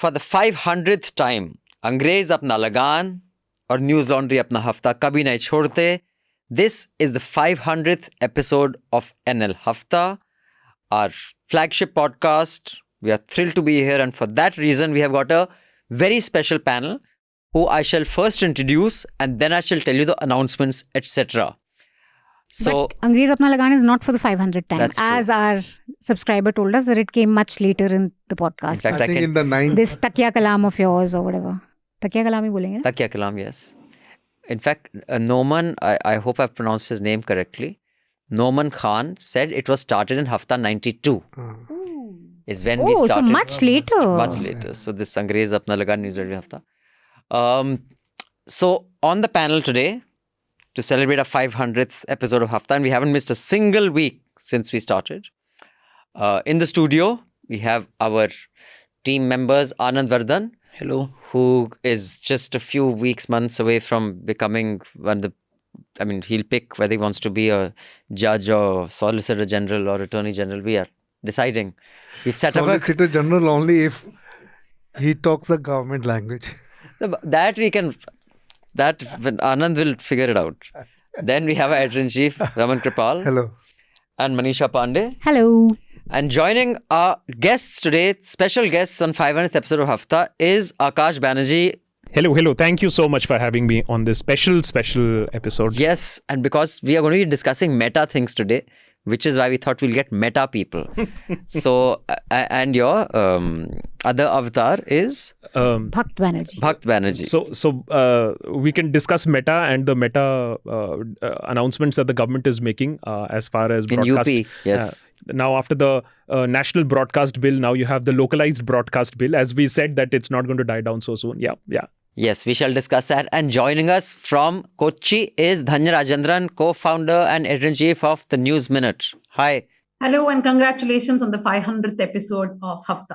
for the 500th time, अंग्रेज अपना लगान और न्यूज लॉन्ड्री अपना हफ्ता कभी नहीं छोड़ते. This is the 500th episode of NL Hafta, our flagship podcast. We are thrilled to be here, and for that reason, we have got a very special panel who I shall first introduce, and then I shall tell you the announcements, etc. So, but Angrez Apna Lagan is not for the 500th time. That's true. As our subscriber told us that it came much later in the podcast. In fact, I think in the 9th. This Takiya Kalam of yours or whatever. Takiya Kalam hi bolenge na? Takiya Kalam, yes. In fact, Noman, I hope I've pronounced his name correctly. Noman Khan said it was started in Hafta 92. Is when we started. So much later. Much later. So this Angrez Apna Lagan News Radio Hafta. So on the panel today, to celebrate our 500th episode of Hafta, and we haven't missed a single week since we started. In the studio, we have our team members, Anand, Vardhan. Hello. Who is just a few weeks, months away from becoming he'll pick whether he wants to be a judge or Solicitor General or Attorney General. We are deciding. We've set Solicitor General only if he talks the government language. That Anand will figure it out. Then we have our editor-in-chief, Raman Kirpal. Hello. And Manisha Pande. Hello. And joining our guests today, special guests on 500th episode of Hafta, is Akash, Banerjee. Hello. Thank you so much for having me on this special episode. Yes, and because we are going to be discussing meta things today, which is why we thought we'll get meta people. So, and your other avatar is? Bhakt Banerjee. Bhakt Banerjee. So we can discuss meta and the meta announcements that the government is making as far as broadcast. In UP, yes. Now after the national broadcast bill, now you have the localized broadcast bill. As we said that it's not going to die down so soon. Yeah. Yes, we shall discuss that. And joining us from Kochi is Dhanya Rajendran, co-founder and editor-in-chief of the News Minute. Hi. Hello and congratulations on the 500th episode of Hafta.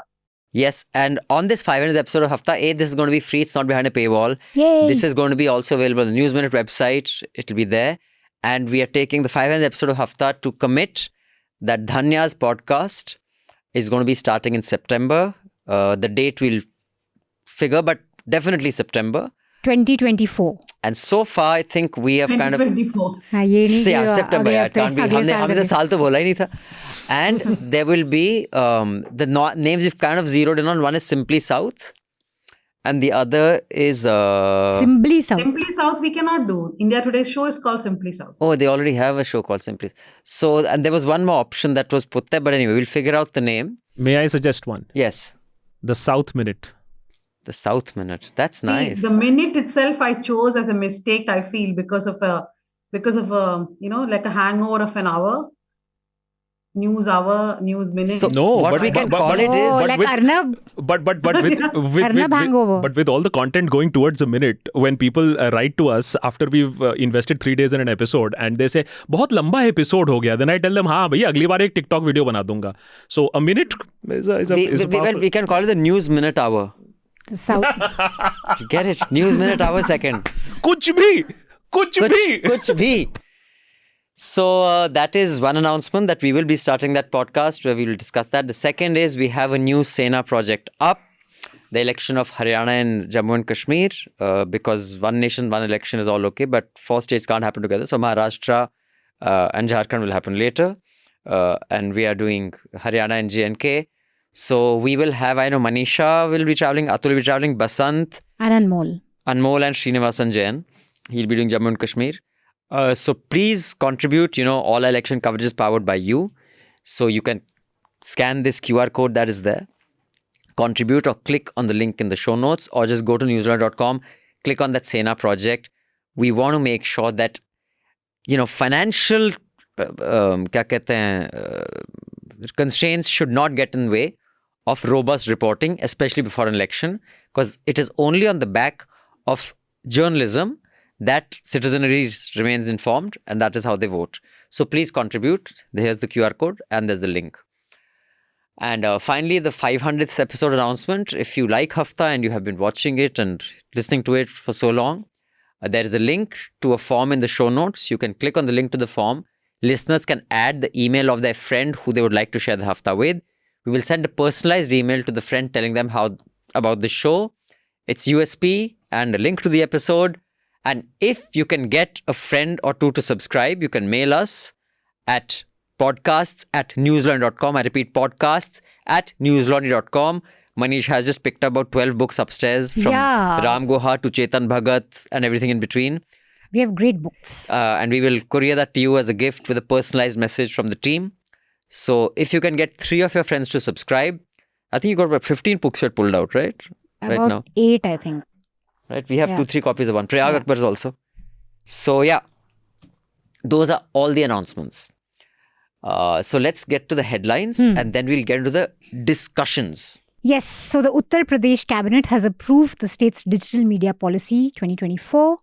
Yes, and on this 500th episode of Hafta, this is going to be free. It's not behind a paywall. Yay. This is going to be also available on the News Minute website. It'll be there. And we are taking the 500th episode of Hafta to commit that Dhanya's podcast is going to be starting in September. The date we'll figure, but definitely September 2024. And so far, I think we have kind of... 2024. September, it can't be. हमने तो साल तो बोला ही नहीं था. And there will be the names we've kind of zeroed in on. One is Simply South, and the other is Simply South. Simply South we cannot do. India Today's show is called Simply South. Oh, they already have a show called Simply. So, and there was one more option that was put there, but anyway, we'll figure out the name. May I suggest one? Yes. The South Minute. The South Minute. That's See, nice. the minute itself I chose as a mistake, I feel, because of a like a hangover of an hour. News hour, news minute. So what we can call it is... like Arnab. But hangover. with all the content going towards a minute, when people write to us after we've invested 3 days in an episode and they say, बहुत लंबा episode हो गया, then I tell them, हाँ भैया अगली बार एक TikTok video बना दूंगा. So a minute is a we can call it the News Minute Hour. South. Get it? News Minute Hour second. कुछ भी. So that is one announcement, that we will be starting that podcast where we will discuss that. The second is we have a new Sena project up. The election of Haryana and Jammu and Kashmir, because one nation, one election is all okay, but 4 states can't happen together. So Maharashtra and Jharkhand will happen later. And we are doing Haryana and J&K. So we will have, I know Manisha will be traveling, Atul will be traveling, Basant. And Anmol. Anmol and Srinivasan Jain. He'll be doing Jammu and Kashmir. So please contribute. All election coverage is powered by you. So you can scan this QR code that is there, contribute, or click on the link in the show notes, or just go to newslaundry.com, click on that Sena project. We want to make sure that, financial constraints should not get in the way of robust reporting, especially before an election, because it is only on the back of journalism that citizenry remains informed, and that is how they vote. So please contribute. Here's the QR code and there's the link. And finally, the 500th episode announcement. If you like Hafta and you have been watching it and listening to it for so long, there is a link to a form in the show notes. You can click on the link to the form. Listeners can add the email of their friend who they would like to share the Hafta with. We will send a personalized email to the friend telling them how about the show, its USP, and a link to the episode. And if you can get a friend or two to subscribe, you can mail us at podcasts@newslaundry.com. I repeat, podcasts@newslaundry.com. Manish has just picked up about 12 books upstairs from Ram Guha to Chetan Bhagat and everything in between. We have great books. And we will courier that to you as a gift with a personalized message from the team. So if you can get 3 of your friends to subscribe, I think you got about 15 books you had pulled out, right? About Right now. 8, I think. Right, we have 2-3 copies of one. Prayag Akbar's also. So yeah, those are all the announcements. So let's get to the headlines and then we'll get into the discussions. Yes, so the Uttar Pradesh cabinet has approved the state's digital media policy 2024.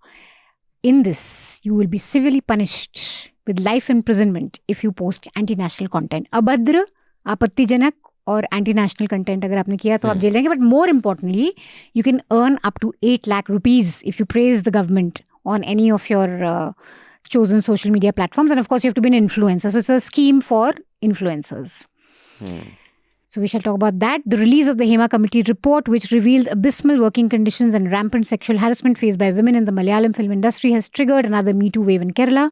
In this, you will be civilly punished with life imprisonment if you post anti-national content. Abhadra, आपत्तिजनक और anti-national content अगर आपने किया तो आप jail जाएंगे. But more importantly, you can earn up to 8 lakh rupees if you praise the government on any of your chosen social media platforms. And of course, you have to be an influencer. So it's a scheme for influencers. So we shall talk about that. The release of the Hema Committee report, which revealed abysmal working conditions and rampant sexual harassment faced by women in the Malayalam film industry, has triggered another Me Too wave in Kerala.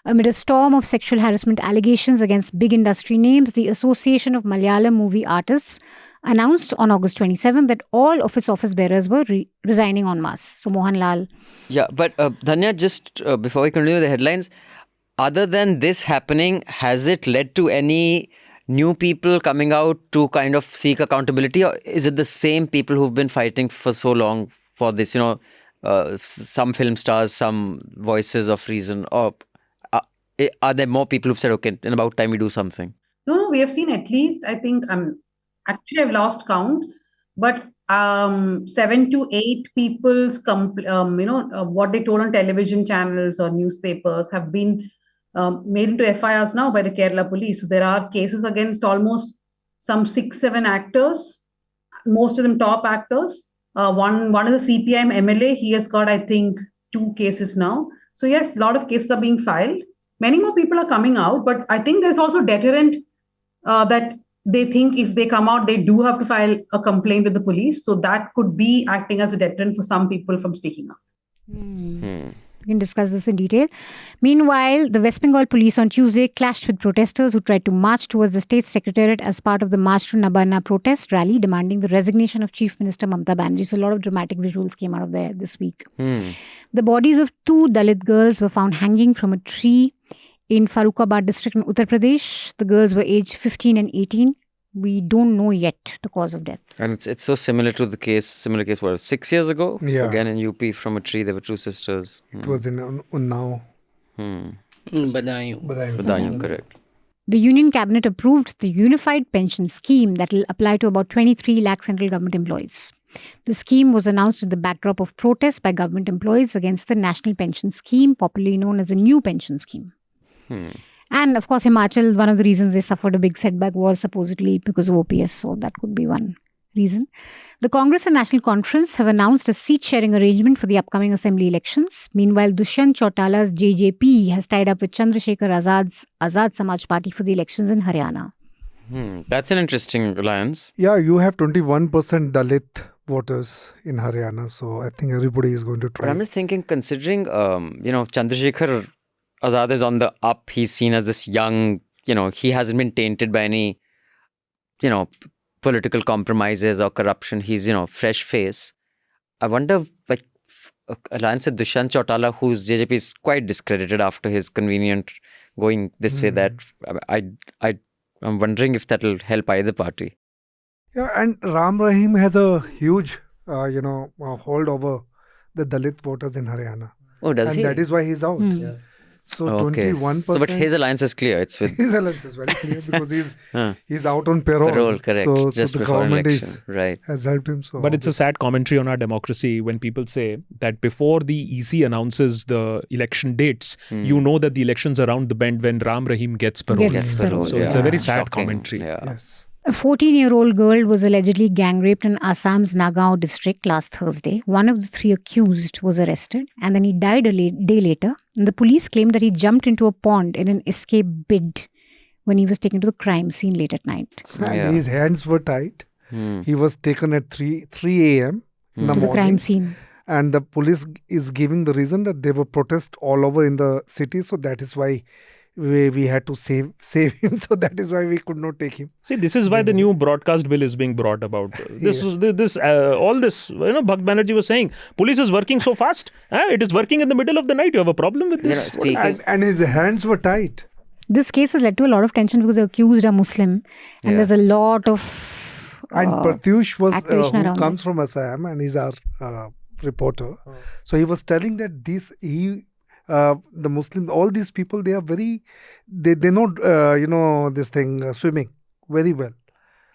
Amid a storm of sexual harassment allegations against big industry names, the Association of Malayalam Movie Artists announced on August 27 that all of its office bearers were resigning en masse. So Mohanlal. Yeah, but Dhanya, just before we continue the headlines, other than this happening, has it led to any new people coming out to kind of seek accountability, or is it the same people who've been fighting for so long for this? Some film stars, some voices of reason, or are there more people who've said, okay, in about time we do something? No, we have seen at least, I think, actually I've lost count, but 7 to 8 people's, what they told on television channels or newspapers have been made into FIRs now by the Kerala police. So there are cases against almost some 6-7 actors, most of them top actors. One is a CPIM MLA. He has got, I think, 2 cases now. So yes, a lot of cases are being filed. Many more people are coming out, but I think there's also deterrent that they think if they come out, they do have to file a complaint with the police. So that could be acting as a deterrent for some people from speaking up. We can discuss this in detail. Meanwhile, the West Bengal police on Tuesday clashed with protesters who tried to march towards the state secretariat as part of the March to Nabarna protest rally demanding the resignation of Chief Minister Mamata Banerjee. So a lot of dramatic visuals came out of there this week. The bodies of 2 Dalit girls were found hanging from a tree in Farrukhabad district in Uttar Pradesh. The girls were aged 15 and 18. We don't know yet the cause of death. And it's so similar to the similar case, 6 years ago? Yeah. Again in UP, from a tree, there were 2 sisters. It was in Unnao. Vardhan, correct. The Union Cabinet approved the Unified Pension Scheme that will apply to about 23 lakh central government employees. The scheme was announced with the backdrop of protests by government employees against the National Pension Scheme, popularly known as the New Pension Scheme. And of course, Himachal, one of the reasons they suffered a big setback was supposedly because of OPS. So that could be one reason. The Congress and National Conference have announced a seat-sharing arrangement for the upcoming assembly elections. Meanwhile, Dushyant Chautala's JJP has tied up with Chandrasekhar Azad's Azad Samaj Party for the elections in Haryana. That's an interesting alliance. Yeah, you have 21% Dalit voters in Haryana. So I think everybody is going to try. But I'm just thinking, considering, Chandrasekhar Azad is on the up. He's seen as this young, he hasn't been tainted by any, political compromises or corruption. He's, fresh face. I wonder, alliance with Dushyant Chautala, whose JJP is quite discredited after his convenient going this way, that I'm wondering if that'll help either party. Yeah, and Ram Rahim has a huge, hold over the Dalit voters in Haryana. Oh, does he? And that is why he's out. Yeah. So 21%. So, but his alliance is clear. It's with his alliance is very clear because he's out on parole. Parole, correct. So just the before government election, has helped him. So but it's a sad commentary on our democracy when people say that before the EC announces the election dates, you know that the election's around the bend when Ram Rahim gets parole. So it's a very sad commentary. Yeah. Yes. A 14-year-old girl was allegedly gang raped in Assam's Nagaon district last Thursday. One of the 3 accused was arrested and then he died a day later. And the police claimed that he jumped into a pond in an escape bid when he was taken to the crime scene late at night. And his hands were tied. He was taken at 3 a.m. in the To the morning. crime scene. And the police is giving the reason that there were protests all over in the city, so that is why we had to save him. So that is why we could not take him. See, this is why the new broadcast bill is being brought about. This all this. Bhakt Banerjee was saying, police is working so fast. It is working in the middle of the night. You have a problem with this? And his hands were tied. This case has led to a lot of tension because the accused are Muslim, and there's a lot of and Pratyush was accusation who around comes it. from Assam, and he's our reporter. So he was telling that the Muslims, all these people, they are they know this thing, swimming very well.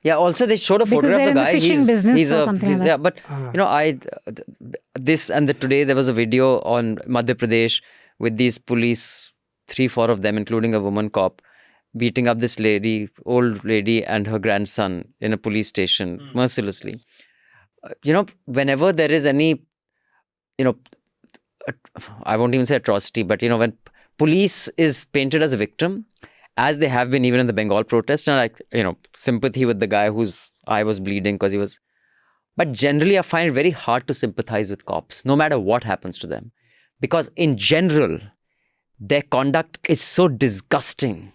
Yeah, also they showed a Because photograph they're of the in the guy. fishing business or something like that. Yeah, but today there was a video on Madhya Pradesh with these police, 3-4 of them, including a woman cop, beating up this old lady and her grandson in a police station mercilessly. Whenever there is any, I won't even say atrocity, but when police is painted as a victim, as they have been even in the Bengal protest, and sympathy with the guy whose eye was bleeding because he was. But generally, I find it very hard to sympathize with cops, no matter what happens to them, because in general, their conduct is so disgusting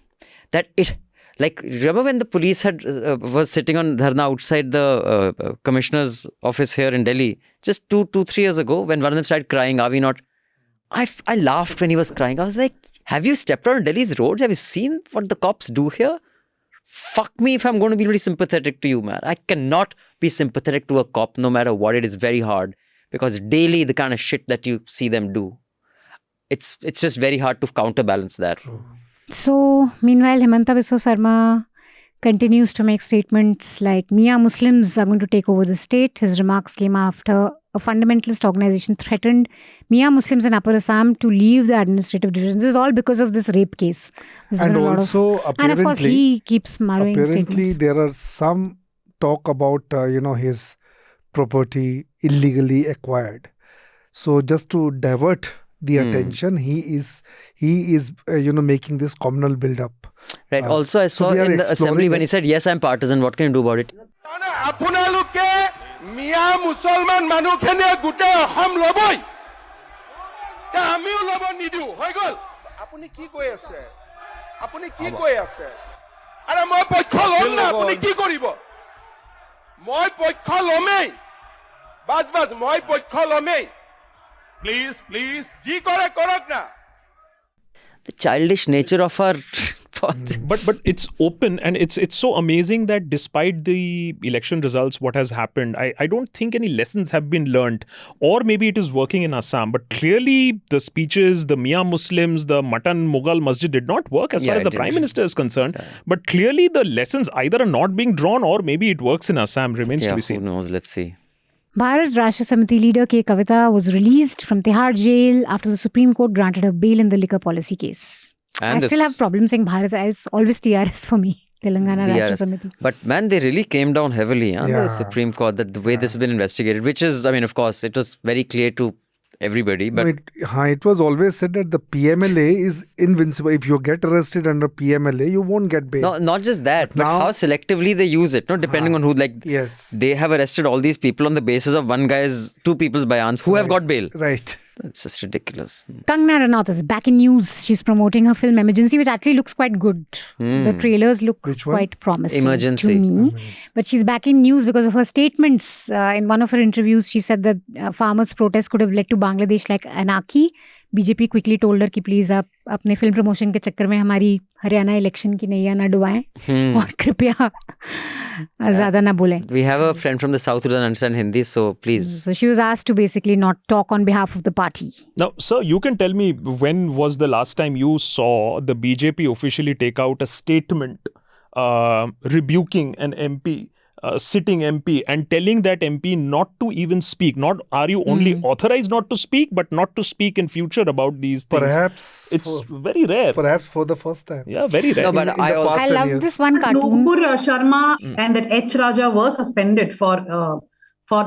that remember when the police was sitting on dharna outside the commissioner's office here in Delhi just 2-3 years ago, when one of them started crying, are we not? I laughed when he was crying. I was like, have you stepped on Delhi's roads? Have you seen what the cops do here? Fuck me if I'm going to be really sympathetic to you, man. I cannot be sympathetic to a cop no matter what. It is very hard because daily the kind of shit that you see them do, it's just very hard to counterbalance that. So, meanwhile, Himanta Biswa Sarma continues to make statements like Mia Muslims are going to take over the state. His remarks came after a fundamentalist organization threatened Mia Muslims in Upper Assam to leave the administrative division. This is all because of this rape case. And also, and of course, he keeps marring apparently, there are some talk about his property illegally acquired. So just to divert the attention, he is making this communal build-up. Right. Also, I saw in the assembly when he said, "Yes, I'm partisan. What can you do about it?" Mia Musalman Manukhene Gute Ham Loboi. Amiu Lobo Nidu. Hoigol. Apuni ki koi ase? Apuni ki koi ase? Are moi poikho lom na apuni ki koribo? Moi poikho lomei. Bas moi poikho lomei. Please. Ji kore korok na. The childish nature of our but it's open, and it's so amazing that despite the election results, what has happened, I don't think any lessons have been learned, or maybe it is working in Assam, but clearly the speeches, the Mia Muslims, the Matan Mughal Masjid did not work as far as the Prime Minister is concerned. But clearly the lessons either are not being drawn, or maybe it works in Assam, remains to be seen. Who knows? Let's see. Bharat Rashtra Samiti leader K. Kavita was released from Tihar jail after the Supreme Court granted her bail in the liquor policy case. And I still have problems saying Bharat. It's always TRS for me. Telangana Rashtra Samiti. But man, they really came down heavily on the Supreme Court, that the way this has been investigated, which is, of course, it was very clear to everybody. But it was always said that the PMLA is invincible. If you get arrested under PMLA, you won't get bail. No, not just that, but how selectively they use it. Depending on who, they have arrested all these people on the basis of two people's bayans who have got bail. Right. It's just ridiculous. Kangana Ranaut is back in news. She's promoting her film Emergency, which actually looks quite good. The trailers look quite promising Emergency. to me. But she's back in news because of her statements. In one of her interviews, she said that farmers' protests could have led to Bangladesh like anarchy. BJP quickly told her कि please आप अपने film promotion के चक्कर में हमारी Haryana election की नैया ना डुबाएं और कृपया ज़्यादा ना बोलें. We have a friend from the south who doesn't understand Hindi, so please. So she was asked to basically not talk on behalf of the party. Now, sir, you can tell me, when was the last time you saw the BJP officially take out a statement rebuking an MP, sitting MP, and telling that MP not to even speak? Not are you only authorized not to speak, but not to speak in future about these things? Perhaps it's very rare. Perhaps for the first time. Yeah, very rare. No, but I love this one cartoon. Nupur Sharma and that H. Raja were suspended for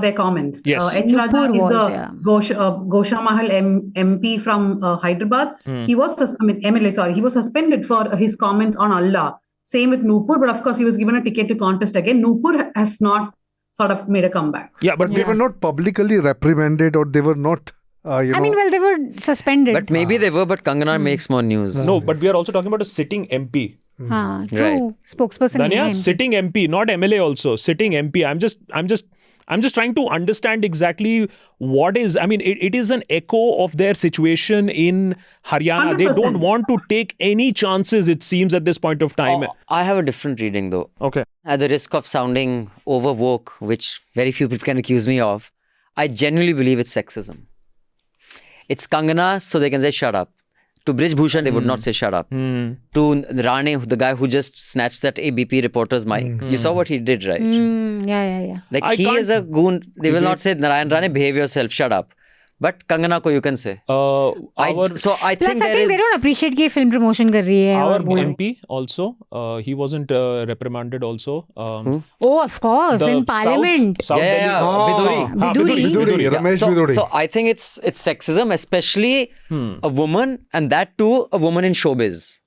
their comments. Yes. H. Raja is was, Gosha Mahal MP from Hyderabad. He was MLA. Sorry, he was suspended for his comments on Allah. Same with Nupur, but of course he was given a ticket to contest again. Nupur has not sort of made a comeback. Yeah, But they were not publicly reprimanded, or they were not, I mean, well, they were suspended. But maybe they were, but Kangana makes more news. no, but we are also talking about a sitting MP. True. Right. Spokesperson. Dhanya, behind. sitting MP, not MLA also, sitting MP. I'm just trying to understand exactly what is, I mean, it is an echo of their situation in Haryana. They 100%. don't want to take any chances, it seems, at this point of time. Oh, I have a different reading though. Okay. At the risk of sounding overwoke, which very few people can accuse me of, I genuinely believe it's sexism. It's Kangana, so they can say shut up. To Brij Bhushan, they would not say shut up. To Rane, the guy who just snatched that ABP reporter's mic, you saw what he did, right? Yeah. Like I he can't is a goon. They will not say Narayan Rane, behave yourself, shut up. But Kangana ko you can say. So I Plus, think I there think is. they don't appreciate कि film promotion कर रही है. Our और वो- MP also, he wasn't reprimanded also. Oh, of course, The in Parliament. South Delhi. Yeah, Biduri. Biduri. Biduri, Ramesh Biduri. So I think it's sexism, especially a woman, and that too a woman in showbiz.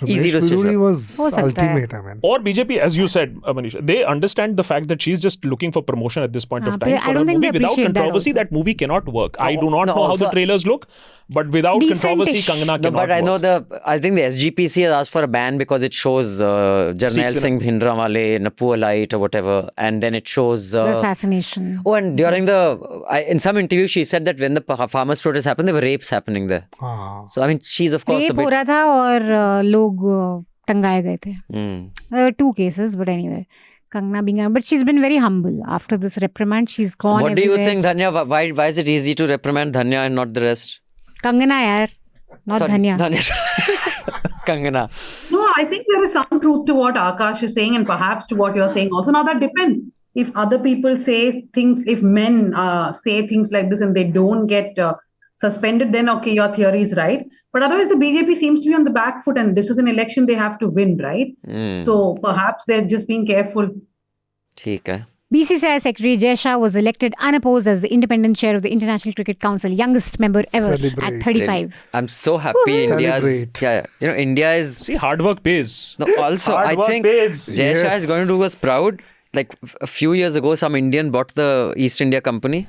Easy to Ramesh switch Biduri up. was हो सकता है. ultimate, I mean. Or BJP, as you said, Manisha, they understand the fact that she's just looking for promotion at this point of but time I for don't a think movie. they Without appreciate that controversy, also. that movie cannot work. I do not No, know how the also- trailers look, but without controversy, Decentish. Kangana No, cannot but I know work. I think the SGPC has asked for a ban because it shows Jarnail Sikhs Singh Bhindranwale in a poor light or whatever, and then it shows. The assassination. Oh, and during in some interview, she said that when the farmers' protests happened, there were rapes happening there. Ah. So I mean, she's of course a Rape हो bit. रहा था और लोग टंगाए गए थे. Hmm. There were 2 cases, but anyway. Kangana being, but she's been very humble after this reprimand. She's gone. What do you everywhere. think, Dhanya? Why is it easy to reprimand Dhanya and not the rest? Kangana, yaar, not Sorry, Dhanya. Kangana. No, I think there is some truth to what Akash is saying and perhaps to what you're saying also. Now, that depends. If other people say things, if men say things like this and they don't get suspended, then okay, your theory is right. But otherwise, the BJP seems to be on the back foot, and this is an election they have to win, right? So perhaps they're just being careful. ठीक है. BCCI Secretary Jay Shah was elected unopposed as the independent chair of the International Cricket Council, youngest member ever Celebrate. at 35. I'm so happy India's. Celebrate. Yeah, you know, India is. See, hard work pays. No, also, Hard I work think pays. Jay Shah Yes. is going to do us proud. Like a few years ago, some Indian bought the East India Company.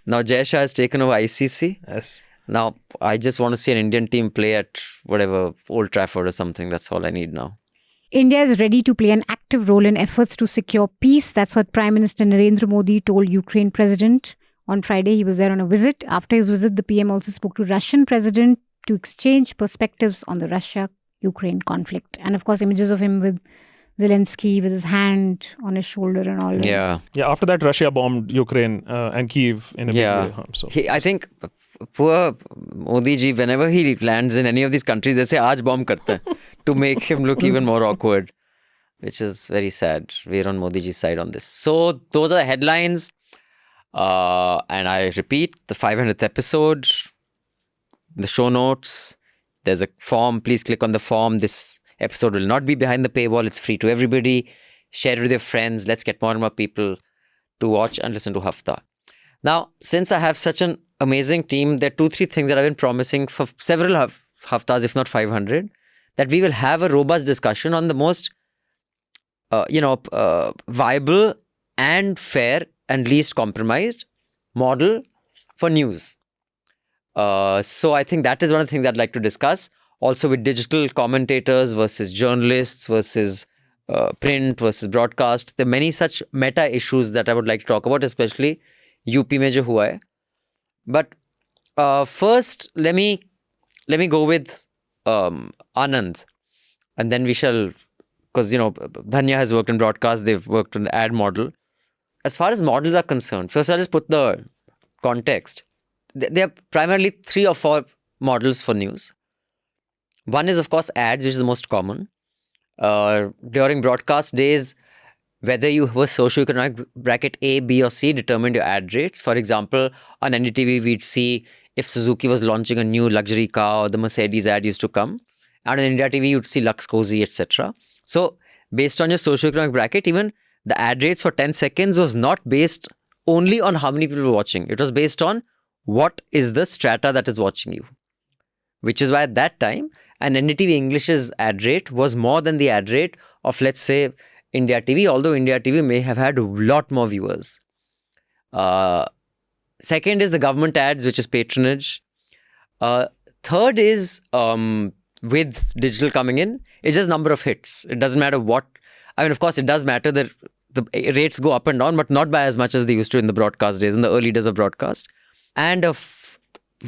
Now Jay Shah has taken over ICC. Yes. Now I just want to see an Indian team play at whatever Old Trafford or something. That's all I need now. India is ready to play an active role in efforts to secure peace. That's what Prime Minister Narendra Modi told Ukraine President on Friday. He was there on a visit. After his visit, the PM also spoke to Russian President to exchange perspectives on the Russia-Ukraine conflict. And of course, images of him with Zelensky with his hand on his shoulder and all that. Yeah. Yeah, after that, Russia bombed Ukraine and Kyiv in a big way. So. I think poor Modi ji, whenever he lands in any of these countries, they say, "Aaj bomb karte hain," to make him look even more awkward, which is very sad. We're on Modi ji's side on this. So those are the headlines. And I repeat, the 500th episode, the show notes, there's a form. Please click on the form. This episode will not be behind the paywall. It's free to everybody. Share it with your friends. Let's get more and more people to watch and listen to Hafta. Now, since I have such an amazing team, there are 2-3 things that I've been promising for several Haftas, if not 500, that we will have a robust discussion on the most, viable and fair and least compromised model for news. So I think that is one of the things I'd like to discuss. Also with digital commentators versus journalists versus print versus broadcast. There are many such meta issues that I would like to talk about, especially UP mein jo hua hai. But first, let me go with Anand, and then we shall, because Dhanya has worked in broadcast, they've worked on ad model. As far as models are concerned, first I'll just put the context. There are primarily 3 or 4 models for news. One is, of course, ads, which is the most common. During broadcast days, whether you were socioeconomic bracket A, B or C determined your ad rates. For example, on NDTV, we'd see if Suzuki was launching a new luxury car, or the Mercedes ad used to come. And on India TV, you'd see Lux Cozy, etc. So, based on your socioeconomic bracket, even the ad rates for 10 seconds was not based only on how many people were watching. It was based on what is the strata that is watching you. Which is why at that time, an NDTV English's ad rate was more than the ad rate of, let's say, India TV, although India TV may have had a lot more viewers. Second is the government ads, which is patronage. Third is with digital coming in, it's just number of hits. It doesn't matter what. I mean, of course, it does matter that the rates go up and down, but not by as much as they used to in the broadcast days, in the early days of broadcast. And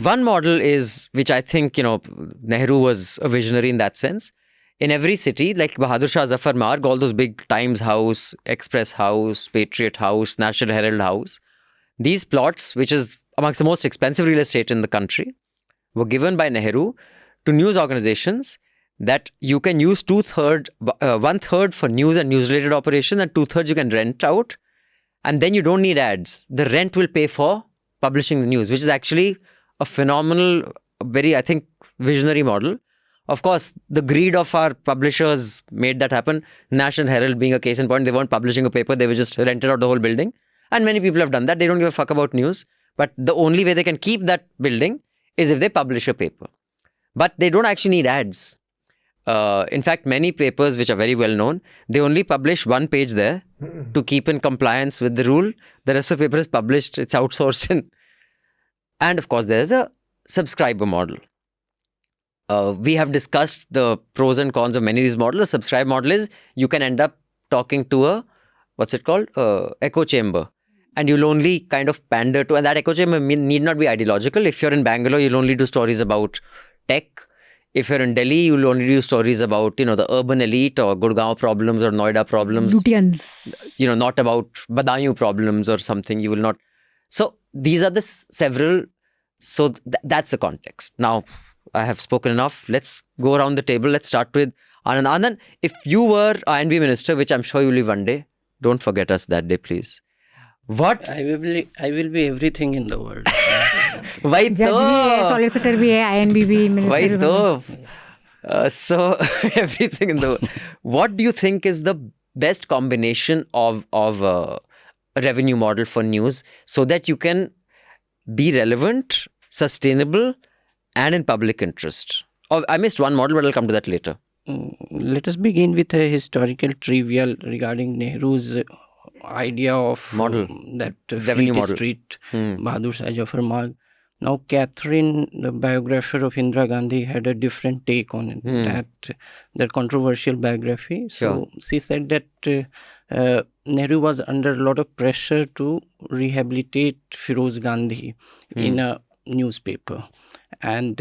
one model is, which I think, Nehru was a visionary in that sense. In every city, like Bahadur Shah Zafar Marg, all those big Times House, Express House, Patriot House, National Herald House, these plots, which is amongst the most expensive real estate in the country, were given by Nehru to news organizations that you can use 1/3 for news and news-related operations, and 2/3 you can rent out, and then you don't need ads. The rent will pay for publishing the news, which is actually a phenomenal, very, I think, visionary model. Of course, the greed of our publishers made that happen. National Herald being a case in point, they weren't publishing a paper, they were just rented out the whole building. And many people have done that. They don't give a fuck about news. But the only way they can keep that building is if they publish a paper. But they don't actually need ads. In fact, many papers which are very well known, they only publish one page there to keep in compliance with the rule. The rest of the paper is published, it's outsourced. And of course, there's a subscriber model. We have discussed the pros and cons of many of these models. The subscribe model is you can end up talking to a, echo chamber. And you'll only kind of pander to, and that echo chamber need not be ideological. If you're in Bangalore, you'll only do stories about tech. If you're in Delhi, you'll only do stories about, the urban elite or Gurgaon problems or Noida problems. Lutyens. Not about Badaयूं problems or something. You will not. So these are the several. So that's the context. Now, I have spoken enough. Let's go around the table. Let's start with Anand. Anand, if you were INB minister, which I'm sure you will be one day, don't forget us that day, please. What? I will be everything in the world. Why Judge bhi hai, solicitor bhi hai, INB bhi, minister Why so everything in the world. What do you think is the best combination of a revenue model for news so that you can be relevant, sustainable, and in public interest? I missed one model, but I'll come to that later. Let us begin with a historical trivial regarding Nehru's idea of model, that revenue model. Street, Bahadur Shah Zafar Marg. Now, Catherine, the biographer of Indira Gandhi, had a different take on it, that controversial biography. So she said that Nehru was under a lot of pressure to rehabilitate Firoz Gandhi in a newspaper. And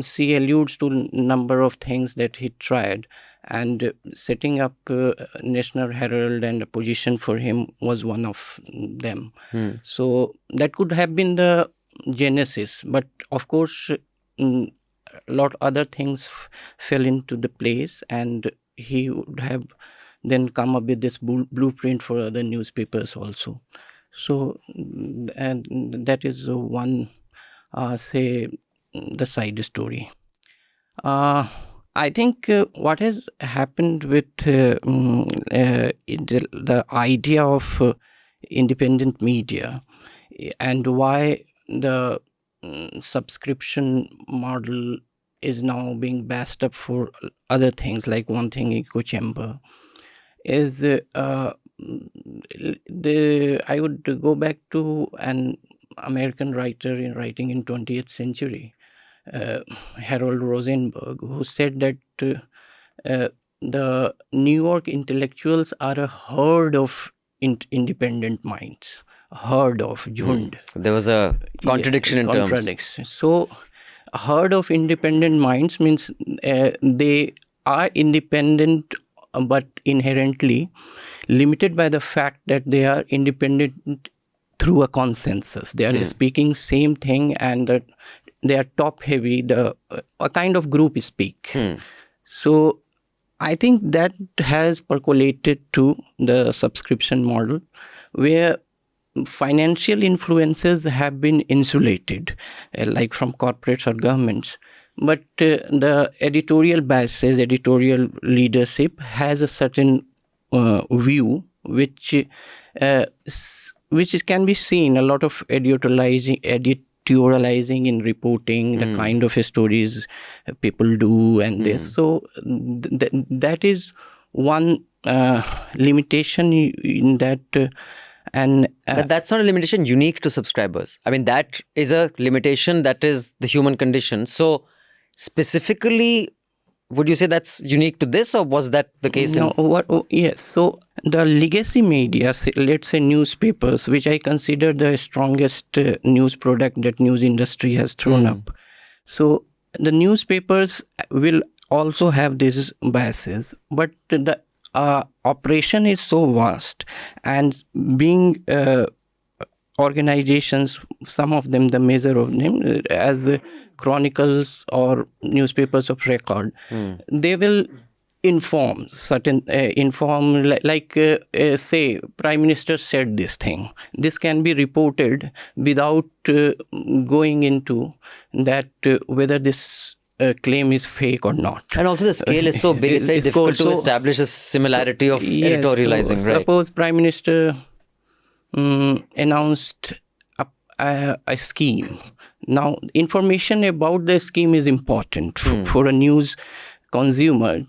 she alludes to a number of things that he tried. And setting up National Herald and a position for him was one of them. So that could have been the genesis. But of course, a lot other things fell into the place, and he would have then come up with this blueprint for other newspapers also. So, and that is one, the side story. I think what has happened with the idea of independent media and why the subscription model is now being bashed up for other things, like one thing, echo chamber, is I would go back to an American writer writing in 20th century. Harold Rosenberg, who said that the New York intellectuals are a herd of independent minds, a herd of Jhund. There was a contradiction in terms. So, a herd of independent minds means they are independent but inherently limited by the fact that they are independent through a consensus. They are speaking same thing, and they are top heavy, a kind of group speak. So I think that has percolated to the subscription model, where financial influences have been insulated, like from corporates or governments. But the editorial biases, editorial leadership has a certain view which can be seen, a lot of editorializing in reporting, the kind of stories people do and this. So that is one limitation in that. But that's not a limitation unique to subscribers. I mean, that is a limitation that is the human condition. So specifically, would you say that's unique to this, or was that the case? Yes. So the legacy media, let's say newspapers, which I consider the strongest news product that news industry has thrown up. So the newspapers will also have these biases, but the operation is so vast, and being organizations, some of them, the measure of them as chronicles or newspapers of record, they will inform say Prime Minister said this thing. This can be reported without going into that whether this claim is fake or not. And also the scale is so big, it's very difficult to establish a similarity of editorializing. So suppose Prime Minister announced a scheme. Now, information about the scheme is important for a news consumer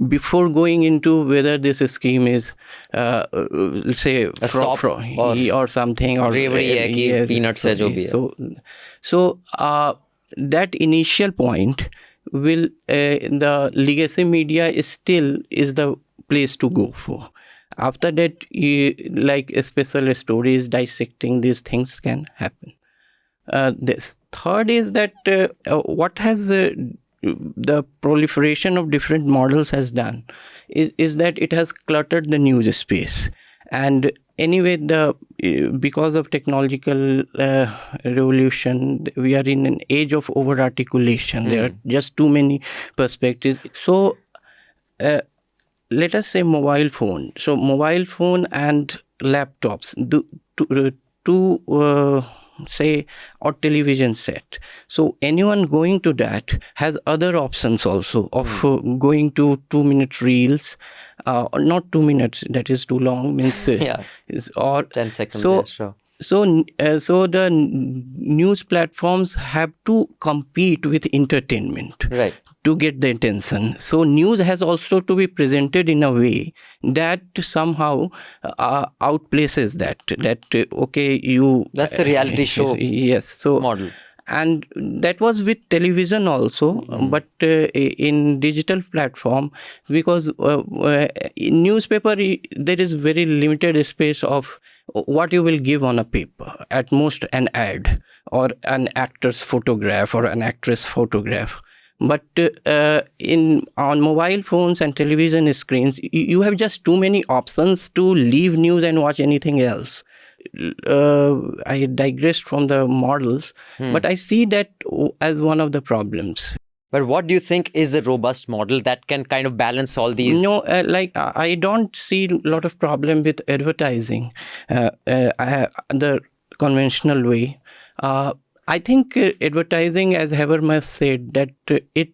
before going into whether this scheme is, let's say, a sop or something, or peanuts. So that initial point will the legacy media is the place to go for. After that, like special stories dissecting these things can happen. This third is that what has the proliferation of different models has done is that it has cluttered the news space. And anyway, because of technological revolution, we are in an age of over-articulation. There are just too many perspectives. So let us say mobile phone. So mobile phone and laptops, say, or television set. So anyone going to that has other options also of going to 2-minute reels, not 2 minutes, that is too long, means or 10 seconds. So the news platforms have to compete with entertainment to get the attention. So news has also to be presented in a way that somehow outplaces that. That's the reality show. Yes. So model. And that was with television also, but in digital platform, because in newspaper there is very limited space of what you will give on a paper. At most an ad or an actor's photograph or an actress photograph. But on mobile phones and television screens, you have just too many options to leave news and watch anything else. I digressed from the models, but I see that as one of the problems. But what do you think is a robust model that can kind of balance all these? No, I don't see a lot of problem with advertising the conventional way. I think advertising, as Habermas said, that it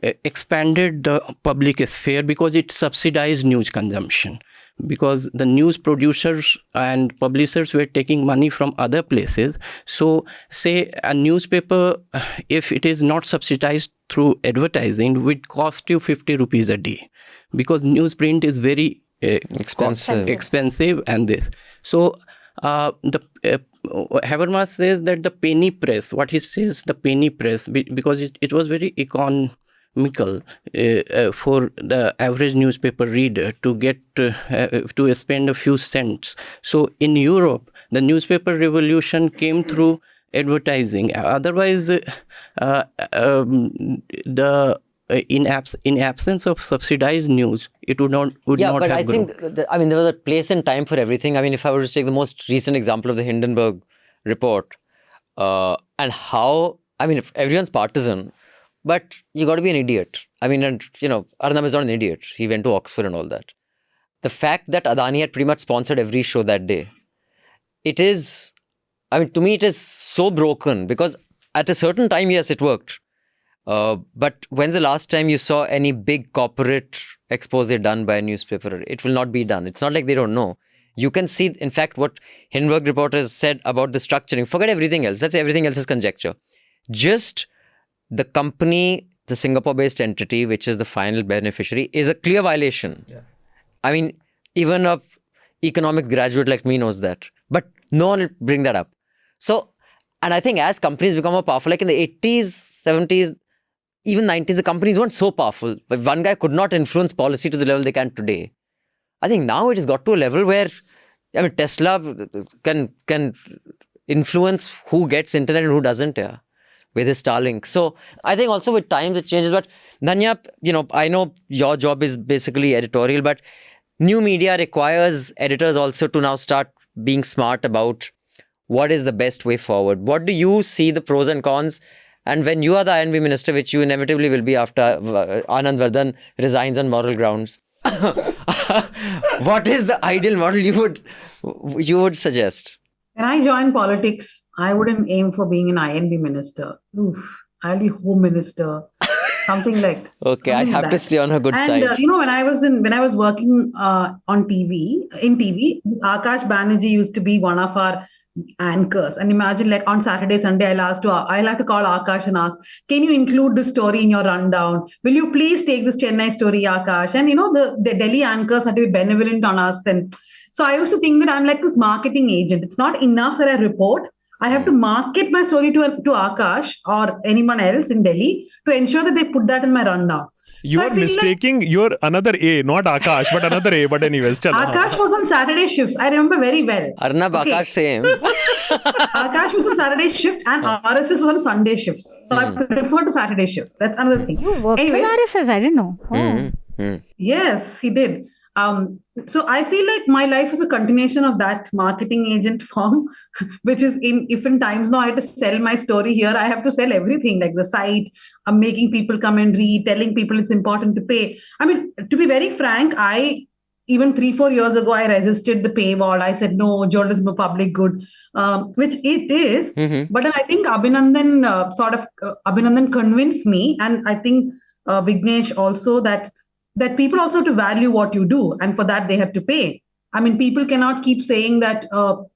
expanded the public sphere because it subsidized news consumption. Because the news producers and publishers were taking money from other places. So, say a newspaper, if it is not subsidized through advertising, would cost you 50 rupees a day. Because newsprint is very expensive and this. So, Habermas says that the penny press, what he says, the penny press, because it was very economical for the average newspaper reader to get to spend a few cents. So in Europe, the newspaper revolution came through advertising. Otherwise, in absence of subsidized news, it would not have grown. I think there was a place and time for everything. I mean, if I were to take the most recent example of the Hindenburg report, and how, if everyone's partisan, but you got to be an idiot. Arnab is not an idiot. He went to Oxford and all that. The fact that Adani had pretty much sponsored every show that day, to me, it is so broken, because at a certain time, yes, it worked. But when's the last time you saw any big corporate expose done by a newspaper? It will not be done. It's not like they don't know. You can see, in fact, what Hindenburg report has said about the structuring. Forget everything else. Let's say everything else is conjecture. Just the company, the Singapore-based entity, which is the final beneficiary, is a clear violation. I mean, even a economics graduate like me knows that. But no one will bring that up. So, and I think as companies become more powerful, like in the 80s, 70s, even 90s, the companies weren't so powerful. But one guy could not influence policy to the level they can today. I think now it has got to a level where, I mean, Tesla can influence who gets internet and who doesn't, with his Starlink. So I think also with time it changes. But Dhanya, I know your job is basically editorial, but new media requires editors also to now start being smart about what is the best way forward. What do you see the pros and cons? And when you are the INB minister, which you inevitably will be after Anand Vardhan resigns on moral grounds, what is the ideal model you would suggest? When I joined politics, I wouldn't aim for being an INB minister. I'll be home minister, something like. Okay, I have to stay on her good side. And when I was working on TV, this Akash Banerjee used to be one of our anchors. And imagine, like on Saturday, Sunday, I'll have to call Akash and ask, can you include this story in your rundown? Will you please take this Chennai story, Akash? And the Delhi anchors had to be benevolent on us. And so I used to think that I'm like this marketing agent. It's not enough that I report. I have to market my story to Akash or anyone else in Delhi to ensure that they put that in my rundown. You are mistaking your another A, not Akash, but another A. But anyways, Akash was on Saturday shifts. I remember very well. Arnab, okay. Akash, same. Akash was on Saturday shift and RSS was on Sunday shifts. So I prefer to Saturday shift. That's another thing. You worked with RSS, I didn't know. Oh. Yes, he did. So I feel like my life is a continuation of that marketing agent form, which is if in times now I have to sell my story here, I have to sell everything, like the site, I'm making people come and read, telling people it's important to pay. I mean, to be very frank, even 3-4 years ago, I resisted the paywall. I said, no, journalism is a public good, which it is. Mm-hmm. But then I think Abhinandan convinced me. And I think Vignesh also that people also have to value what you do. And for that, they have to pay. I mean, people cannot keep saying that, oh,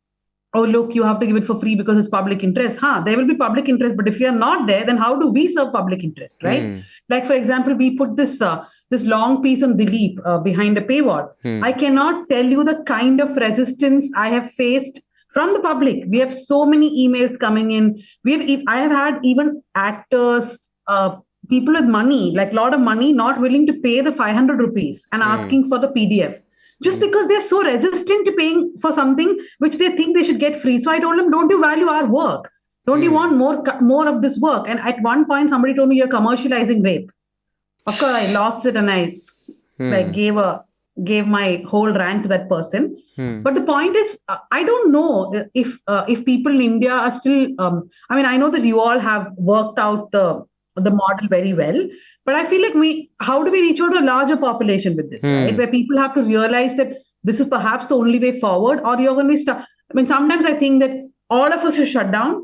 look, you have to give it for free because it's public interest. There will be public interest. But if you're not there, then how do we serve public interest, right? Like, for example, we put this long piece on Dilip behind a paywall. I cannot tell you the kind of resistance I have faced from the public. We have so many emails coming in. I have had even actors, people with money, like a lot of money, not willing to pay the 500 rupees and asking for the PDF. Just because they're so resistant to paying for something which they think they should get free. So I told them, don't you value our work? Don't you want more of this work? And at one point, somebody told me you're commercializing rape. Of course, I lost it and I gave my whole rant to that person. But the point is, I don't know if people in India are still. I know that you all have worked out the model very well, but I feel like how do we reach out to a larger population with this, right? Where people have to realize that this is perhaps the only way forward, or you're going to be stuck. I mean, sometimes I think that all of us should shut down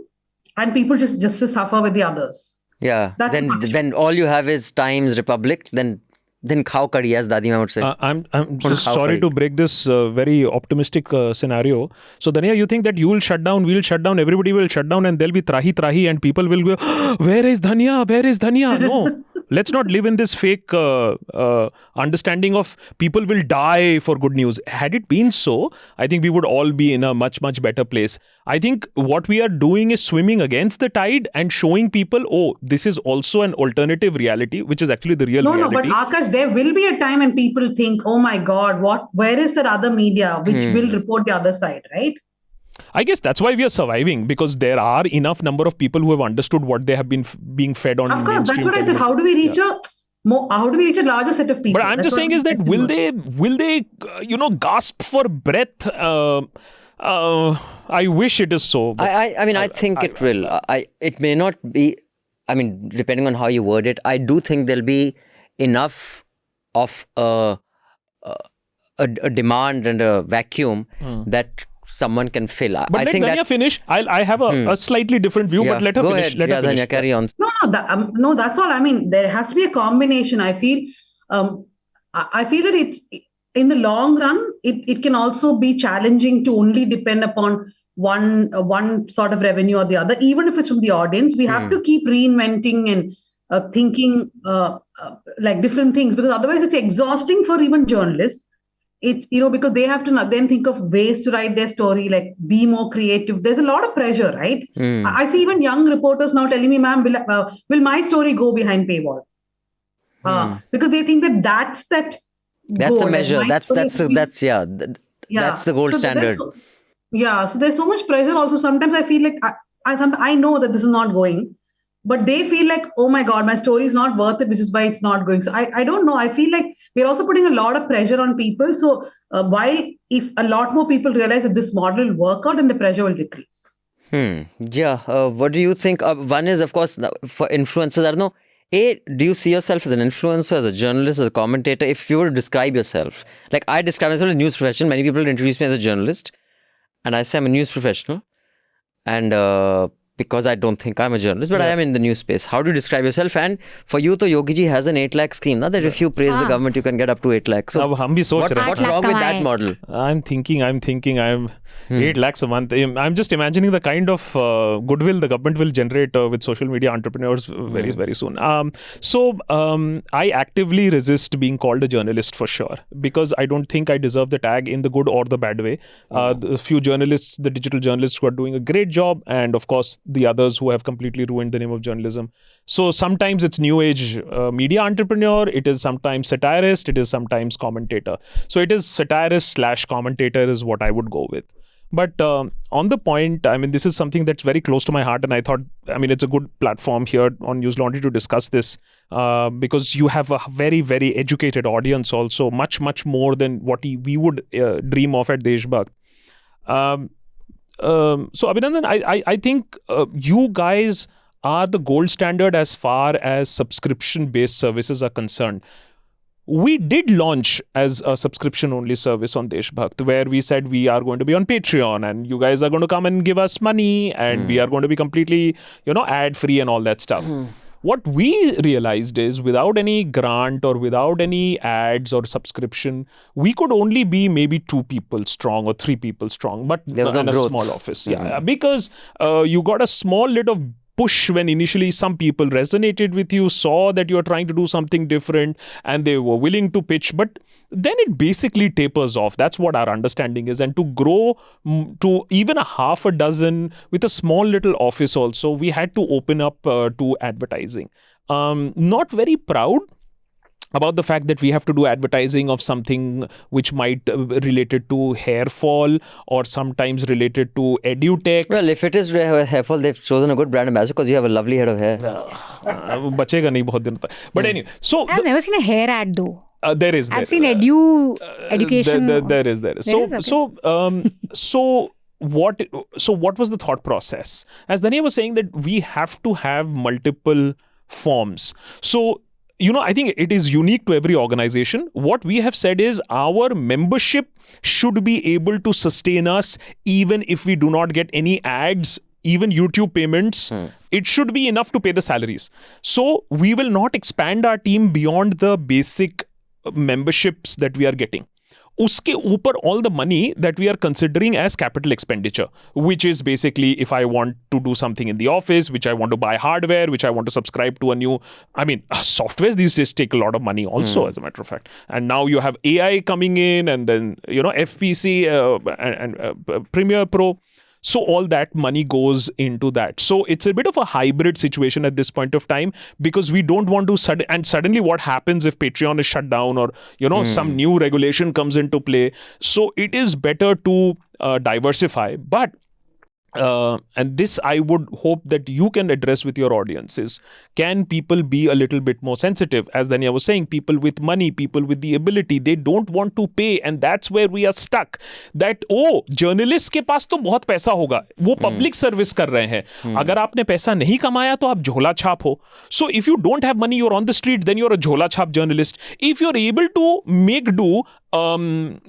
and people just suffer with the others. Yeah. Then all you have is Times, Republic, then khao kadi, as Dadima would say. I'm just sorry to break this very optimistic scenario. So Dhanya, you think that you will shut down, we'll shut down, everybody will shut down, and there'll be trahi and people will go, where is Dhanya? No. Let's not live in this fake understanding of people will die for good news. Had it been so, I think we would all be in a much, much better place. I think what we are doing is swimming against the tide and showing people, oh, this is also an alternative reality, which is actually the real reality. No, but Akash, there will be a time when people think, oh my God, where is that other media which will report the other side, right? I guess that's why we are surviving, because there are enough number of people who have understood what they have been being fed on. Of course, that's what I said. How do we reach a larger set of people? But I'm just saying is that will they gasp for breath? I wish it is so. I think it will. It may not be. I mean, depending on how you word it, I do think there'll be enough of a demand and a vacuum that someone can fill. But let Dhanya finish. I have a slightly different view, but let her finish. Let her finish. Dhanya, carry on. No, that's all. I mean, there has to be a combination. I feel that it's in the long run, it can also be challenging to only depend upon one sort of revenue or the other. Even if it's from the audience, we have to keep reinventing and thinking like different things, because otherwise it's exhausting for even journalists. it's, because they have to then think of ways to write their story, like be more creative. There's a lot of pressure, right? I see even young reporters now telling me, ma'am, will my story go behind paywall? Because they think that that's a measure. That's the gold So standard. So there's so much pressure also. Sometimes I feel like I know that this is not going, but they feel like, oh my God, my story is not worth it, which is why it's not going. So I don't know. I feel like we're also putting a lot of pressure on people. So while if a lot more people realize that this model will work out, and the pressure will decrease. Yeah. What do you think? One is, of course, for influencers, I don't know. Do you see yourself as an influencer, as a journalist, as a commentator? If you were to describe yourself, like I describe myself as a news professional, many people introduce me as a journalist, and I say I'm a news professional, and because I don't think I'm a journalist, but I am in the news space. How do you describe yourself? And for you, to Yogi ji has an 8 lakh scheme, that if you praise the government, you can get up to 8 lakhs. So what's wrong with that model? I'm thinking 8 lakhs a month. I'm just imagining the kind of goodwill the government will generate with social media entrepreneurs very, very soon. So I actively resist being called a journalist for sure, because I don't think I deserve the tag in the good or the bad way. The few journalists, the digital journalists who are doing a great job, and of course the others who have completely ruined the name of journalism. So sometimes it's new age media entrepreneur, it is sometimes satirist, it is sometimes commentator. So it is satirist / commentator is what I would go with. But on the point, I mean, this is something that's very close to my heart, and I thought, I mean, it's a good platform here on Newslaundry to discuss this, because you have a very, very educated audience also, much, much more than what we would dream of at TheDeshbhakt. So Abhinandan, I think you guys are the gold standard as far as subscription-based services are concerned. We did launch as a subscription-only service on TheDeshbhakt, where we said we are going to be on Patreon, and you guys are going to come and give us money, and we are going to be completely, ad-free and all that stuff. What we realized is, without any grant or without any ads or subscription, we could only be maybe 2 people strong or 3 people strong, but in a small office. Yeah, because you got a small little push when initially some people resonated with you, saw that you are trying to do something different, and they were willing to pitch. But then it basically tapers off. That's what our understanding is. And to grow to even a half a dozen with a small little office also, we had to open up to advertising. Not very proud about the fact that we have to do advertising of something which might related to hair fall or sometimes related to edutech. Well, if it is hair fall, they've chosen a good brand ambassador because you have a lovely head of hair. बचेगा नहीं बहुत दिन तक. But anyway, so I've never seen a hair ad though. There is. I've seen education. There is. So what was the thought process? As Dhanya was saying, that we have to have multiple forms. So, I think it is unique to every organization. What we have said is our membership should be able to sustain us even if we do not get any ads, even YouTube payments. It should be enough to pay the salaries. So we will not expand our team beyond the basic memberships that we are getting. Uske upar all the money that we are considering as capital expenditure, which is basically if I want to do something in the office, which I want to buy hardware, which I want to subscribe to a new, softwares these days take a lot of money also, as a matter of fact. And now you have AI coming in, and then, FPC and Premiere Pro. So all that money goes into that. So it's a bit of a hybrid situation at this point of time, because we don't want to suddenly what happens if Patreon is shut down or, some new regulation comes into play. So it is better to diversify. But and this I would hope that you can address with your audiences. Can people be a little bit more sensitive? As Dhanya was saying, people with money, people with the ability, they don't want to pay, and that's where we are stuck. That journalists के पास तो बहुत पैसा होगा, वो public service कर रहे हैं. अगर आपने पैसा नहीं कमाया तो आप झोला छाप हो. So if you don't have money, you're on the street, then you're a झोला छाप journalist. If you're able to make do and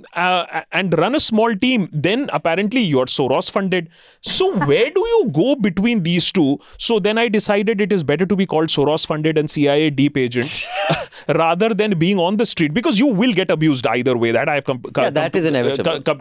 run a small team, then apparently you're Soros funded. So where do you go between these two? So then I decided it is better to be called Soros funded and CIA deep agent rather than being on the street, because you will get abused either way. That I have come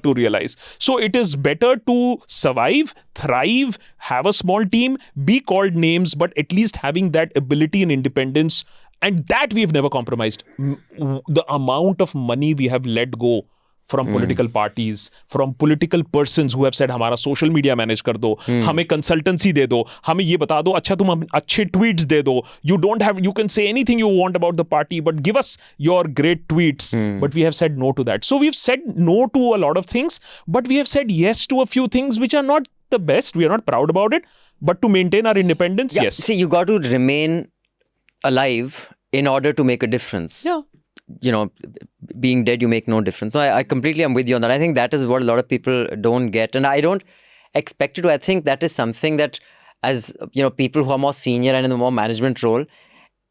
to realize. So it is better to survive, thrive, have a small team, be called names, but at least having that ability and independence. And that we have never compromised. The amount of money we have let go from political parties, from political persons who have said हमारा social media manage कर दो, हमें consultancy दे दो, हमें ये बता दो, अच्छा तुम अच्छे tweets दे दो, you can say anything you want about the party, but give us your great tweets. But we have said no to that. So we've said no to a lot of things, but we have said yes to a few things which are not the best. We are not proud about it, but to maintain our independence, yes. See, you got to remain alive in order to make a difference. Yeah. You know, being dead, you make no difference. So I completely am with you on that. I think that is what a lot of people don't get. And I don't expect you to. I think that is something that, as you know, people who are more senior and in a more management role,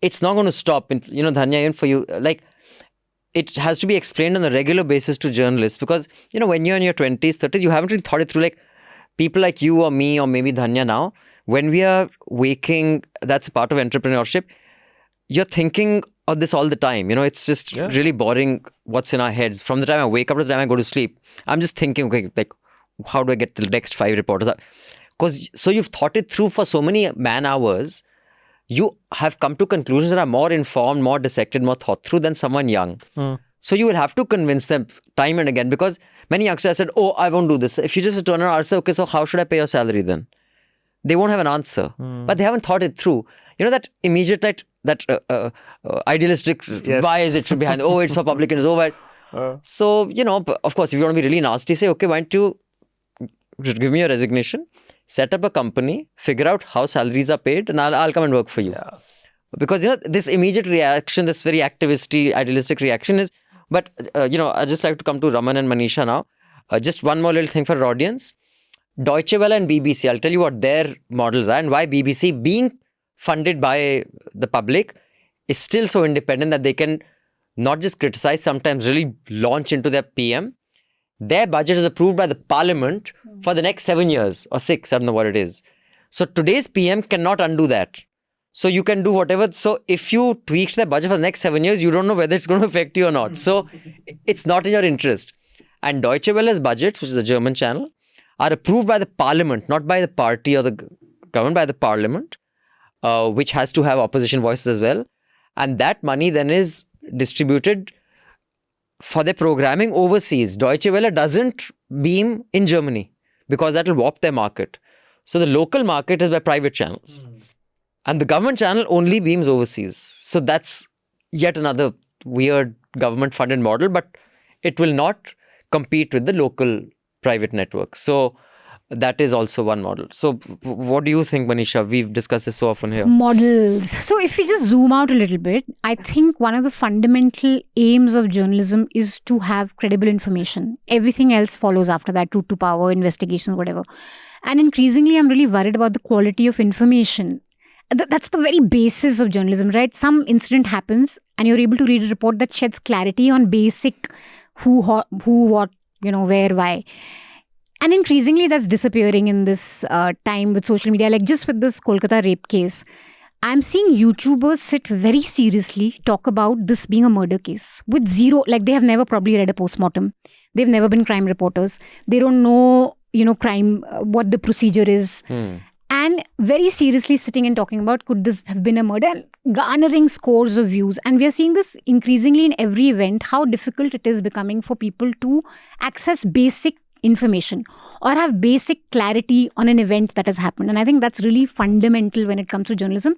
it's not going to stop. And, you know, Dhanya, even for you, like, it has to be explained on a regular basis to journalists, because, you know, when you're in your 20s, 30s, you haven't really thought it through. Like, people like you or me or maybe Dhanya now, when we are waking, that's a part of entrepreneurship, you're thinking of this all the time. You know, it's just really boring what's in our heads. From the time I wake up to the time I go to sleep, I'm just thinking, okay, like, how do I get the next 5 reporters? Because so you've thought it through for so many man hours, you have come to conclusions that are more informed, more dissected, more thought through than someone young. So you will have to convince them time and again, because many youngsters said, oh, I won't do this. If you just turn around and say, okay, so how should I pay your salary then? They won't have an answer, but they haven't thought it through. You know, that immediate, that idealistic bias it should be behind, oh, it's for public and it's over. So, you know, of course, if you want to be really nasty, say, okay, why don't you give me your resignation, set up a company, figure out how salaries are paid, and I'll come and work for you. Yeah. Because, you know, this immediate reaction, this very activistic, idealistic reaction is, but, you know, I'd just like to come to Raman and Manisha now. Just one more little thing for our audience. Deutsche Welle and BBC, I'll tell you what their models are and why BBC, being funded by the public, is still so independent that they can not just criticize, sometimes really launch into their PM. Their budget is approved by the parliament for the next 7 years or 6, I don't know what it is. So today's PM cannot undo that. So you can do whatever. So if you tweak their budget for the next 7 years, you don't know whether it's going to affect you or not. So it's not in your interest. And Deutsche Welle's budgets, which is a German channel, are approved by the parliament, not by the party or the government, by the parliament, which has to have opposition voices as well. And that money then is distributed for their programming overseas. Deutsche Welle doesn't beam in Germany because that will warp their market. So the local market is by private channels. And the government channel only beams overseas. So that's yet another weird government-funded model, but it will not compete with the local private network. So that is also one model. So what do you think, Manisha? We've discussed this so often here. Models. So if we just zoom out a little bit, I think one of the fundamental aims of journalism is to have credible information. Everything else follows after that, truth to power, investigations, whatever. And increasingly, I'm really worried about the quality of information. That's the very basis of journalism, right? Some incident happens and you're able to read a report that sheds clarity on basic who, what, you know, where, why. And increasingly that's disappearing in this time with social media. Like just with this Kolkata rape case, I'm seeing YouTubers sit very seriously talk about this being a murder case with zero, like they have never probably read a postmortem. They've never been crime reporters. They don't know, you know, crime, what the procedure is. And very seriously sitting and talking about, could this have been a murder? And garnering scores of views. And we are seeing this increasingly in every event, how difficult it is becoming for people to access basic information or have basic clarity on an event that has happened. And I think that's really fundamental when it comes to journalism.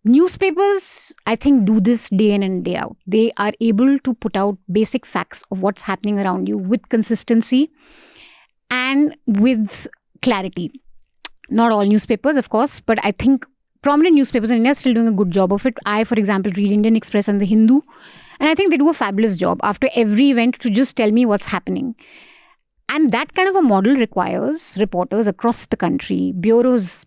Newspapers, I think, do this day in and day out. They are able to put out basic facts of what's happening around you with consistency and with clarity. Not all newspapers, of course, but I think prominent newspapers in India are still doing a good job of it. I, for example, read Indian Express and The Hindu, and I think they do a fabulous job after every event to just tell me what's happening. And that kind of a model requires reporters across the country, bureaus,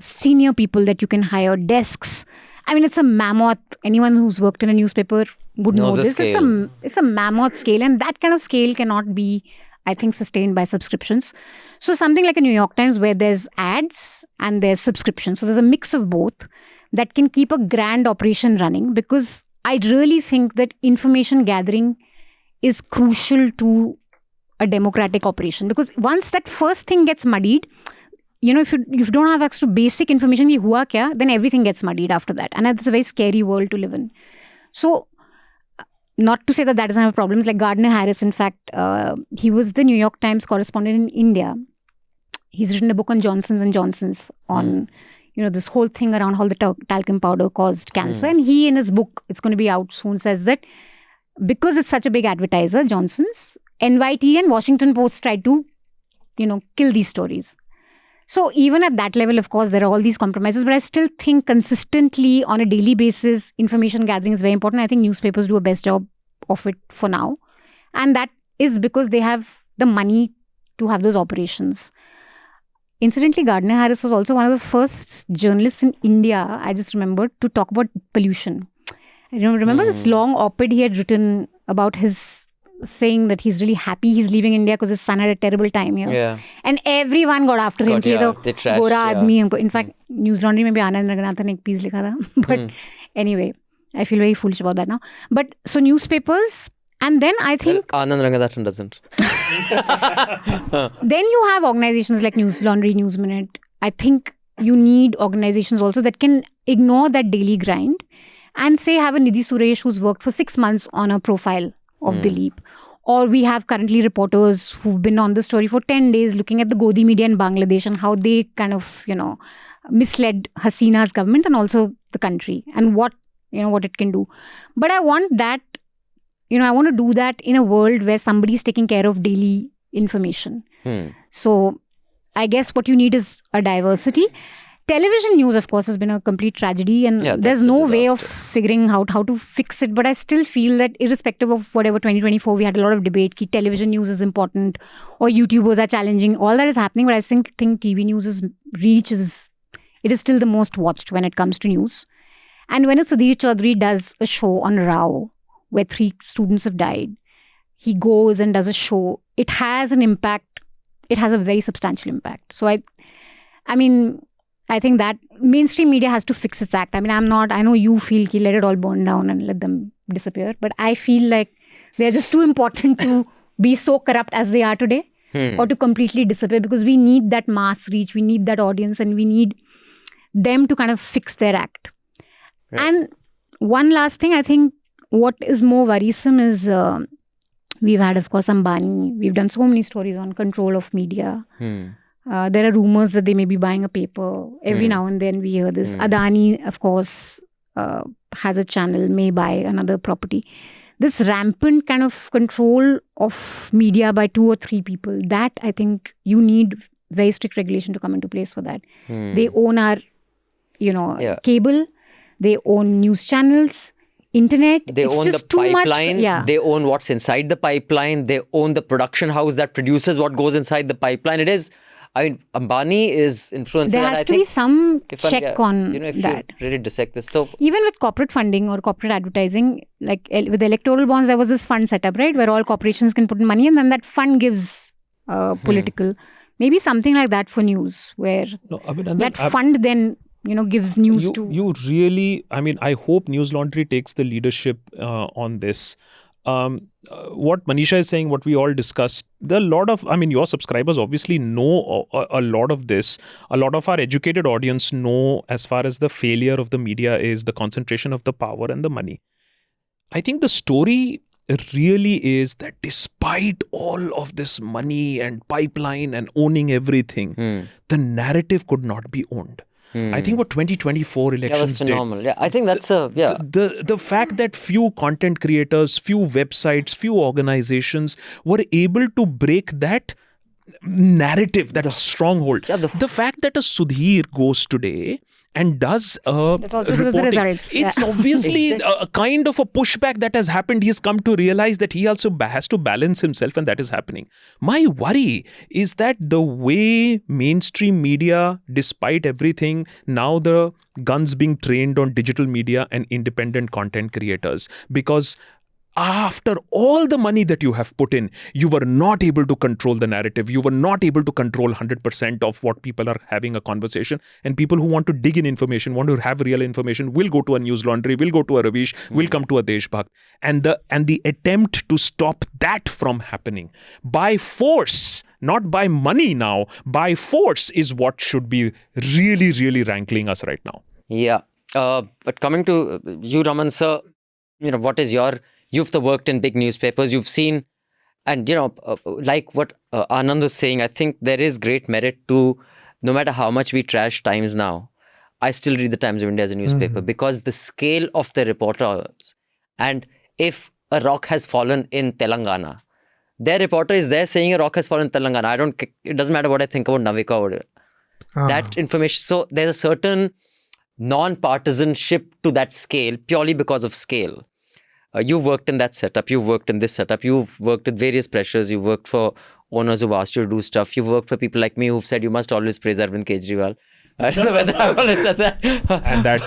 senior people that you can hire, desks. I mean, it's a mammoth. Anyone who's worked in a newspaper would know this. It's a mammoth scale, and that kind of scale cannot be, I think, sustained by subscriptions. So something like a New York Times where there's ads and there's subscriptions. So there's a mix of both that can keep a grand operation running, because I really think that information gathering is crucial to a democratic operation. Because once that first thing gets muddied, you know, if you don't have access to basic information, hua kya, then everything gets muddied after that. And that's a very scary world to live in. So not to say that doesn't have problems. Like Gardner Harris, in fact, he was the New York Times correspondent in India. He's written a book on Johnson's and Johnson's on, this whole thing around how the talcum powder caused cancer. And he, in his book, it's going to be out soon, says that because it's such a big advertiser, Johnson's, NYT and Washington Post tried to, kill these stories. So even at that level, of course, there are all these compromises, but I still think consistently on a daily basis, information gathering is very important. I think newspapers do a best job of it for now. And that is because they have the money to have those operations. Incidentally, Gardner Harris was also one of the first journalists in India, I just remembered, to talk about pollution. I remember this long op-ed he had written about his saying that he's really happy he's leaving India because his son had a terrible time here. Yeah. And everyone got after him. They trashed, Gora aadmi humko. In fact, Newslaundry mein bhi Anand Raghunathan ek piece likha tha. But anyway, I feel very foolish about that now. But so newspapers, and then I think... Well, Anand Raghunathan doesn't. Then you have organizations like Newslaundry, News Minute. I think you need organizations also that can ignore that daily grind and say have a Nidhi Suresh who's worked for 6 months on a profile of Dilip. Or we have currently reporters who've been on the story for 10 days looking at the Godi media in Bangladesh and how they kind of, misled Hasina's government and also the country and what it can do. But I want that, I want to do that in a world where somebody's taking care of daily information. So I guess what you need is a diversity. Television news, of course, has been a complete tragedy and there's no way of figuring out how to fix it. But I still feel that irrespective of whatever 2024, we had a lot of debate, ki television news is important or YouTubers are challenging. All that is happening. But I think TV news' reach is still the most watched when it comes to news. And when a Sudhir Chaudhary does a show on Rao, where 3 students have died, he goes and does a show. It has an impact. It has a very substantial impact. So I think that mainstream media has to fix its act. I know you feel let it all burn down and let them disappear. But I feel like they're just too important to be so corrupt as they are today or to completely disappear because we need that mass reach. We need that audience and we need them to kind of fix their act. Right. And one last thing, I think what is more worrisome is we've had, of course, Ambani. We've done so many stories on control of media. There are rumors that they may be buying a paper. Every now and then we hear this. Adani, of course, has a channel, may buy another property. This rampant kind of control of media by 2 or 3 people, that I think you need very strict regulation to come into place for that. They own our, cable. They own news channels. Internet. They own the pipeline. They own what's inside the pipeline. They own the production house that produces what goes inside the pipeline. It is... Ambani is influencing. There has to be some check on if that. you really dissect this. So even with corporate funding or corporate advertising, like with electoral bonds, there was this fund set up, right, where all corporations can put in money and then that fund gives political. Maybe something like that for news, where fund then gives news to. You really, I hope Newslaundry takes the leadership on this. What Manisha is saying, what we all discussed, there are a lot of, your subscribers obviously know a lot of this. A lot of our educated audience know as far as the failure of the media is, the concentration of the power and the money. I think the story really is that despite all of this money and pipeline and owning everything, the narrative could not be owned. I think what 2024 elections was phenomenal. Yeah, I think that's the fact that few content creators, few websites, few organizations were able to break that narrative, that stronghold. The fact that a Sudhir goes today and does reporting, it's obviously a kind of a pushback that has happened. He's come to realize that he also has to balance himself, and that is happening. My worry is that the way mainstream media, despite everything, now the guns being trained on digital media and independent content creators, because after all the money that you have put in, you were not able to control the narrative. You were not able to control 100% of what people are having a conversation. And people who want to dig in information, want to have real information, will go to a Newslaundry, will go to a Ravish, will come to a DeshBhakt. And the attempt to stop that from happening by force, not by money now, by force is what should be really, really rankling us right now. Yeah. But coming to you, Raman, sir, what is your You've worked in big newspapers. You've seen, and like what Anand was saying, I think there is great merit to, no matter how much we trash Times now, I still read the Times of India as a newspaper because the scale of the reporters, and if a rock has fallen in Telangana, their reporter is there saying a rock has fallen in Telangana. It doesn't matter what I think about Navika or that information. So there's a certain non-partisanship to that scale purely because of scale. You've worked in that setup. You've worked in this setup. You've worked with various pressures. You've worked for owners who've asked you to do stuff. You've worked for people like me who've said you must always praise Arvind Kejriwal. I don't know whether I've always said that. and that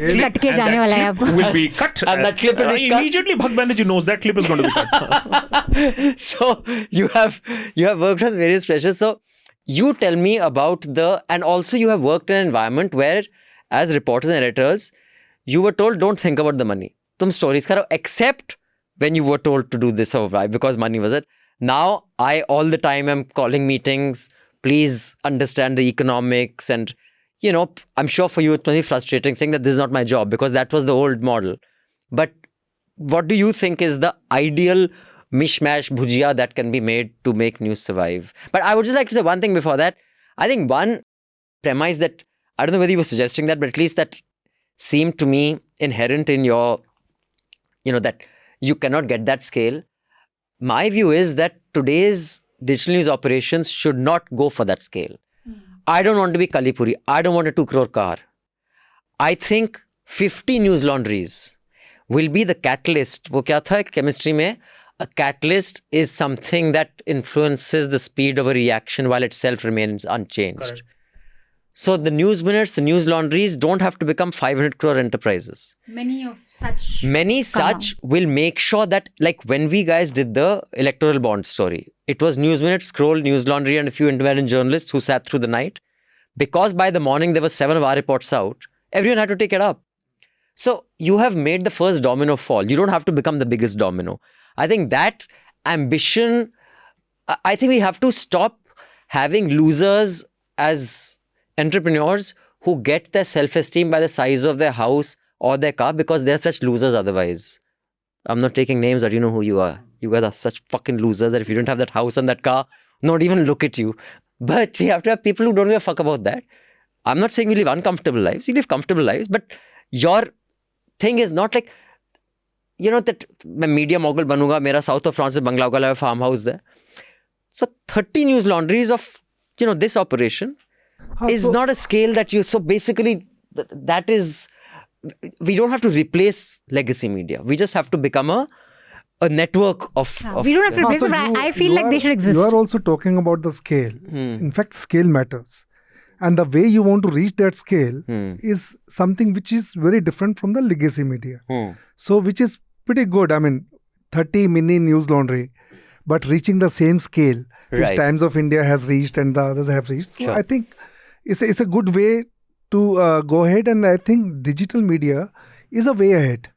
clip will be cut. And that clip will be cut. Immediately Bhakt Banerjee knows that clip is going to be cut. So you have worked with various pressures. So you tell me about and also you have worked in an environment where, as reporters and editors, you were told don't think about the money. Tum stories karo, except when you were told to do this or why, because money was it. Now I all the time am calling meetings. Please understand the economics, and I'm sure for you it's very frustrating saying that this is not my job because that was the old model. But what do you think is the ideal mishmash bhujia that can be made to make news survive? But I would just like to say one thing before that. I think one premise that, I don't know whether you were suggesting that, but at least that seemed to me inherent in your, that you cannot get that scale. My view is that today's digital news operations should not go for that scale. I don't want to be Kalipuri. I don't want a 2 crore car. I think 50 news laundries will be the catalyst. वो क्या था chemistry में? A catalyst is something that influences the speed of a reaction while itself remains unchanged. Correct. So the news minutes, the news laundries don't have to become 500 crore enterprises. Many such will make sure that, like when we guys did the electoral bond story, it was News Minute, Scroll, News Laundry and a few independent journalists who sat through the night. Because by the morning there were 7 of our reports out, everyone had to take it up. So you have made the first domino fall. You don't have to become the biggest domino. I think that ambition, I think we have to stop having losers as entrepreneurs who get their self-esteem by the size of their house or their car, because they're such losers otherwise. I'm not taking names, but you know who you are. You guys are such fucking losers that if you don't have that house and that car, not even look at you. But we have to have people who don't give a fuck about that. I'm not saying we live uncomfortable lives. We live comfortable lives, but your thing is not like, that मैं media mogul बनूंगा, मेरा South of France बंगला होगा, like a farmhouse there. So 30 news laundries of, this operation is not a scale that you, so basically that is, we don't have to replace legacy media. We just have to become a network of we don't have to replace so it, but I feel like they should exist. You are also talking about the scale. In fact, scale matters. And the way you want to reach that scale is something which is very different from the legacy media. So which is pretty good. I mean, 30 mini news laundry, but reaching the same scale which Times of India has reached and the others have reached. So I think it's a good way to go ahead, and I think digital media is a way ahead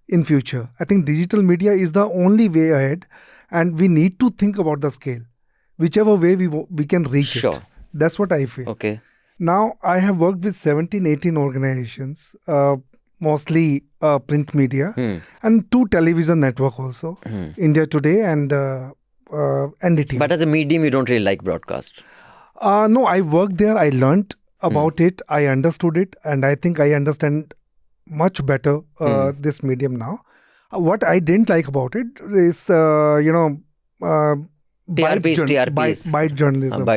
in future. I think digital media is the only way ahead, and we need to think about the scale, whichever way we can reach it. That's what I feel. Okay. Now, I have worked with 17, 18 organizations, mostly print media, and 2 television network also, India Today and NDTV. But as a medium, you don't really like broadcast. No, I worked there. I learned about it. I understood it, and I think I understand much better this medium now. What I didn't like about it is, TRPs. Bite journalism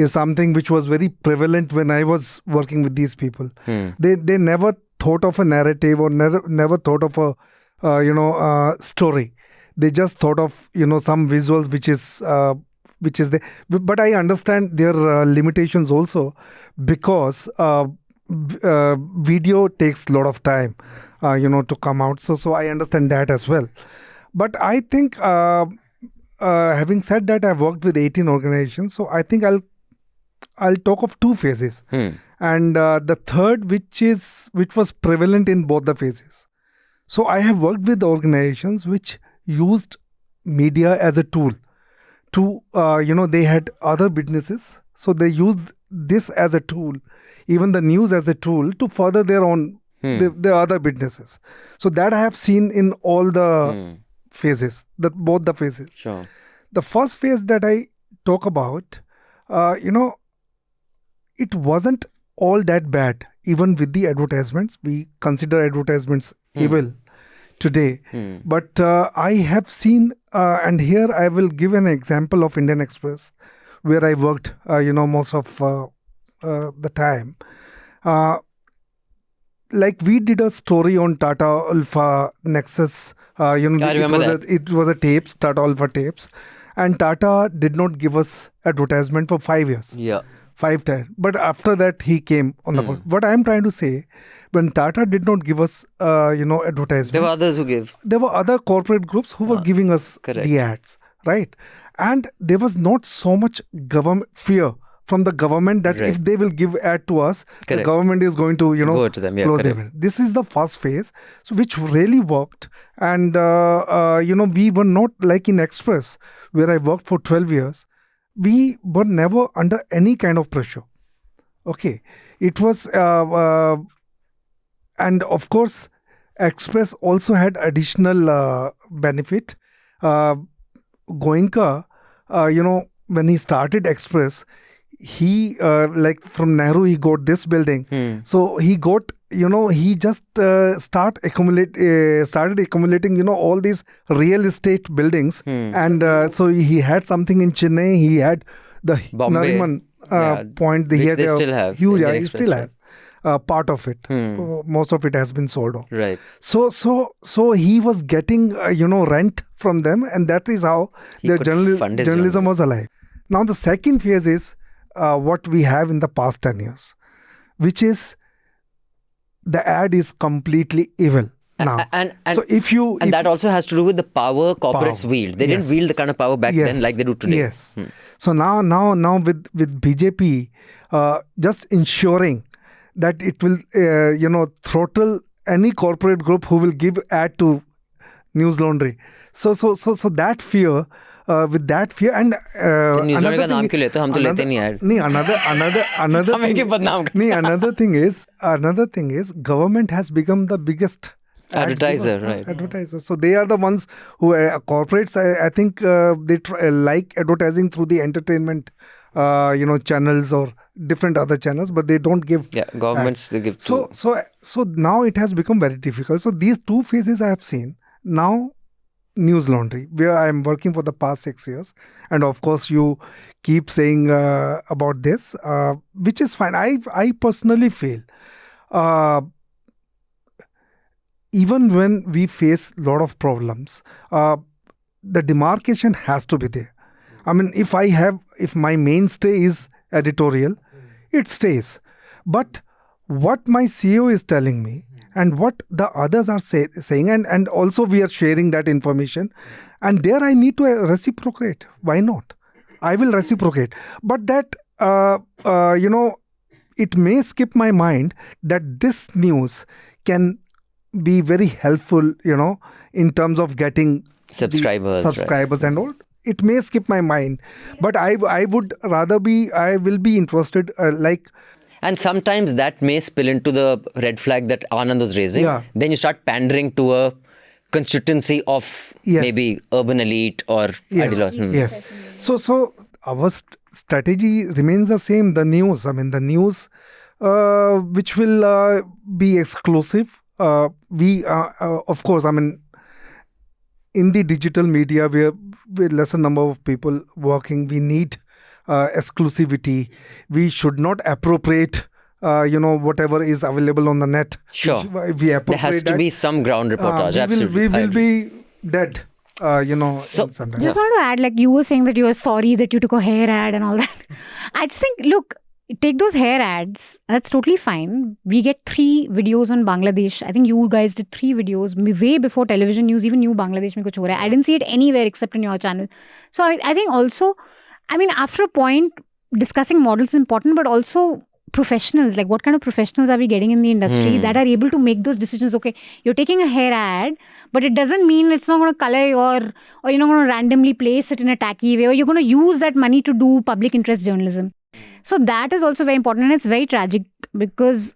is something which was very prevalent when I was working with these people. They never thought of a narrative or never thought of a story. They just thought of some visuals which is there. But I understand their limitations also, because video takes a lot of time to come out. So I understand that as well. But I think having said that, I've worked with 18 organizations, so I think I'll talk of 2 phases, and the third which was prevalent in both the phases. So I have worked with organizations which used media as a tool to they had other businesses, so they used this as a tool, even the news as a tool, to further their own the other businesses. So that I have seen in all the phases, both the phases. Sure. The first phase that I talk about, it wasn't all that bad. Even with the advertisements, we consider advertisements evil today. But I have seen, and here I will give an example of Indian Express, where I worked, most of the time. Like we did a story on Tata Alpha Nexus. I remember that. It was a tapes, Tata Alpha tapes, and Tata did not give us advertisement for 5 years. Yeah. 5 times. But after that, he came on the board. What I am trying to say, when Tata did not give us, advertisement, There were others who gave. there were other corporate groups who were giving us Correct. the ads, right? And there was not so much government fear from the government that Right. if they will give ad to us, the Correct. government is going to, Go to them. Yeah, close correct. them. This is the first phase, so which really worked. And, we were not like in Express, where I worked for 12 years. We were never under any kind of pressure. Okay. It was, and of course, Express also had additional benefit. Goenka, when he started Express, he like from Nehru, he got this building. So he got, he just started accumulating, all these real estate buildings. And so he had something in Chennai. He had the Bombay. Nariman point. Which He had they a still have, Huge, Indian he Express, still right? have part of it. Most of it has been sold off. Right. So he was getting, rent from them, and that is how He their could fund his journalism was alive. Now the second phase is what we have in the past 10 years, which is the ad is completely evil now. And so if that also has to do with the power corporates Power. wield. They didn't Yes. wield the kind of power back then Yes. like they do today. Yes. So now with BJP just ensuring that it will throttle any corporate group who will give ad to Newslaundry. So that fear, with that fear, and Newslaundry का नाम क्यों लेते हो? हम तो लेते नहीं ad. another हमें क्यों बदनाम करते नहीं, another thing is government has become the biggest ad Advertiser, giver, right. advertiser. So they are the ones who corporates. I think they like advertising through the entertainment, channels or different other channels, but they don't give. Yeah, governments ads. they give. So now it has become very difficult. So these two phases I have seen. Now Newslaundry, where I am working for the past 6 years, and of course you keep saying about this, which is fine. I personally feel even when we face a lot of problems, the demarcation has to be there. I mean, if my mainstay is editorial, it stays. But what my CEO is telling me and what the others are saying, and also we are sharing that information, and there I need to reciprocate. Why not? I will reciprocate. But that, it may skip my mind that this news can be very helpful, in terms of getting subscribers and all. It may skip my mind, but I would rather I will be interested, And sometimes that may spill into the red flag that Anand was raising. Yeah. Then you start pandering to a constituency of Yes. maybe urban elite or ideology. Yes. So our strategy remains the same. The news, the news, which will be exclusive. We, of course, in the digital media, we're lesser number of people working. We need exclusivity. We should not appropriate, whatever is available on the net. Sure. If we appropriate There has to that, be some ground reportage. Absolutely. we I will agree. be dead. So- in some time. Just want to add, like you were saying that you were sorry that you took a hair ad and all that. I just think, look, take those hair ads. That's totally fine. We get 3 videos on Bangladesh. I think you guys did 3 videos way before television news even knew Bangladesh mein kuch ho raha hai. I didn't see it anywhere except in your channel. So I think also, after a point, discussing models is important, but also professionals, like what kind of professionals are we getting in the industry that are able to make those decisions? Okay, you're taking a hair ad, but it doesn't mean it's not going to color or you're not going to randomly place it in a tacky way, or you're going to use that money to do public interest journalism. So that is also very important, and it's very tragic because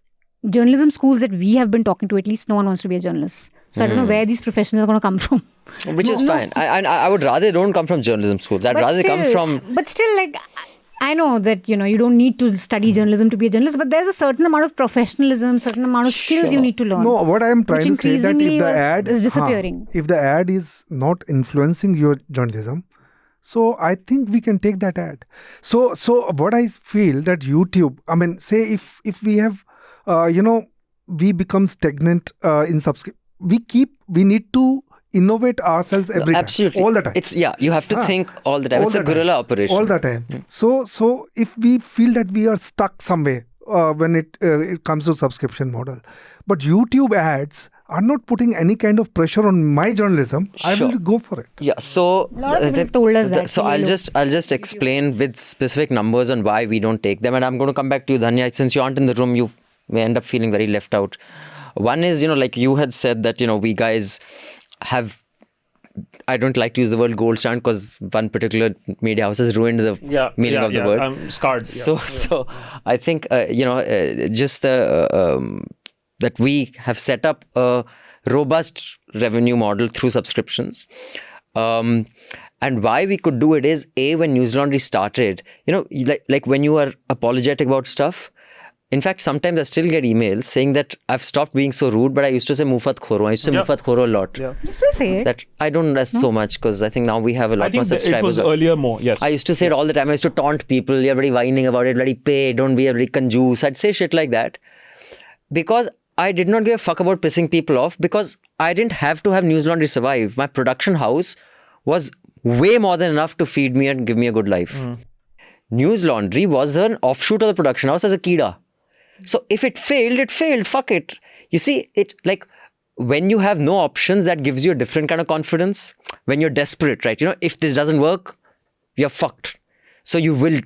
journalism schools that we have been talking to, at least no one wants to be a journalist. So I don't know where these professionals are going to come from. Which is fine. I would rather they don't come from journalism schools. I'd rather come from... But still, like, I know that, you don't need to study journalism to be a journalist, but there's a certain amount of professionalism, certain amount of skills you need to learn. No, what I am trying to say that if the ad is disappearing. if the ad is not influencing your journalism, so I think we can take that ad. So what I feel that YouTube, I mean, say if we have, we become stagnant in subscription, we need to innovate ourselves every time. Absolutely. All the time. You have to think all the time. It's a guerrilla operation. All the time. So if we feel that we are stuck somewhere when it comes to subscription model, but YouTube ads are not putting any kind of pressure on my journalism, I will go for it. Yeah. So a lot of people told us that. So I'll just explain with specific numbers on why we don't take them, and I'm going to come back to you, Dhanya. Since you aren't in the room, you may end up feeling very left out. One is, like you had said that, we guys have, I don't like to use the word gold standard because one particular media house has ruined the meaning of the word. I'm scarred. So I think, just that we have set up a robust revenue model through subscriptions. And why we could do it is, when Newslaundry started, like when you are apologetic about stuff, in fact, sometimes I still get emails saying that I've stopped being so rude, but I used to say Mufat Khoro. I used to say Mufat Khoro a lot. You still say it? That I don't so much because I think now we have a lot more subscribers. It was earlier more, yes. I used to say it all the time. I used to taunt people. You're very whining about it. Bloody pay. Don't be a very conjuice. I'd say shit like that. Because I did not give a fuck about pissing people off, because I didn't have to have Newslaundry survive. My production house was way more than enough to feed me and give me a good life. Newslaundry was an offshoot of the production house as a Kida. So if it failed, fuck it. You see, it like when you have no options, that gives you a different kind of confidence. When you're desperate, right? If this doesn't work, you're fucked. So you will,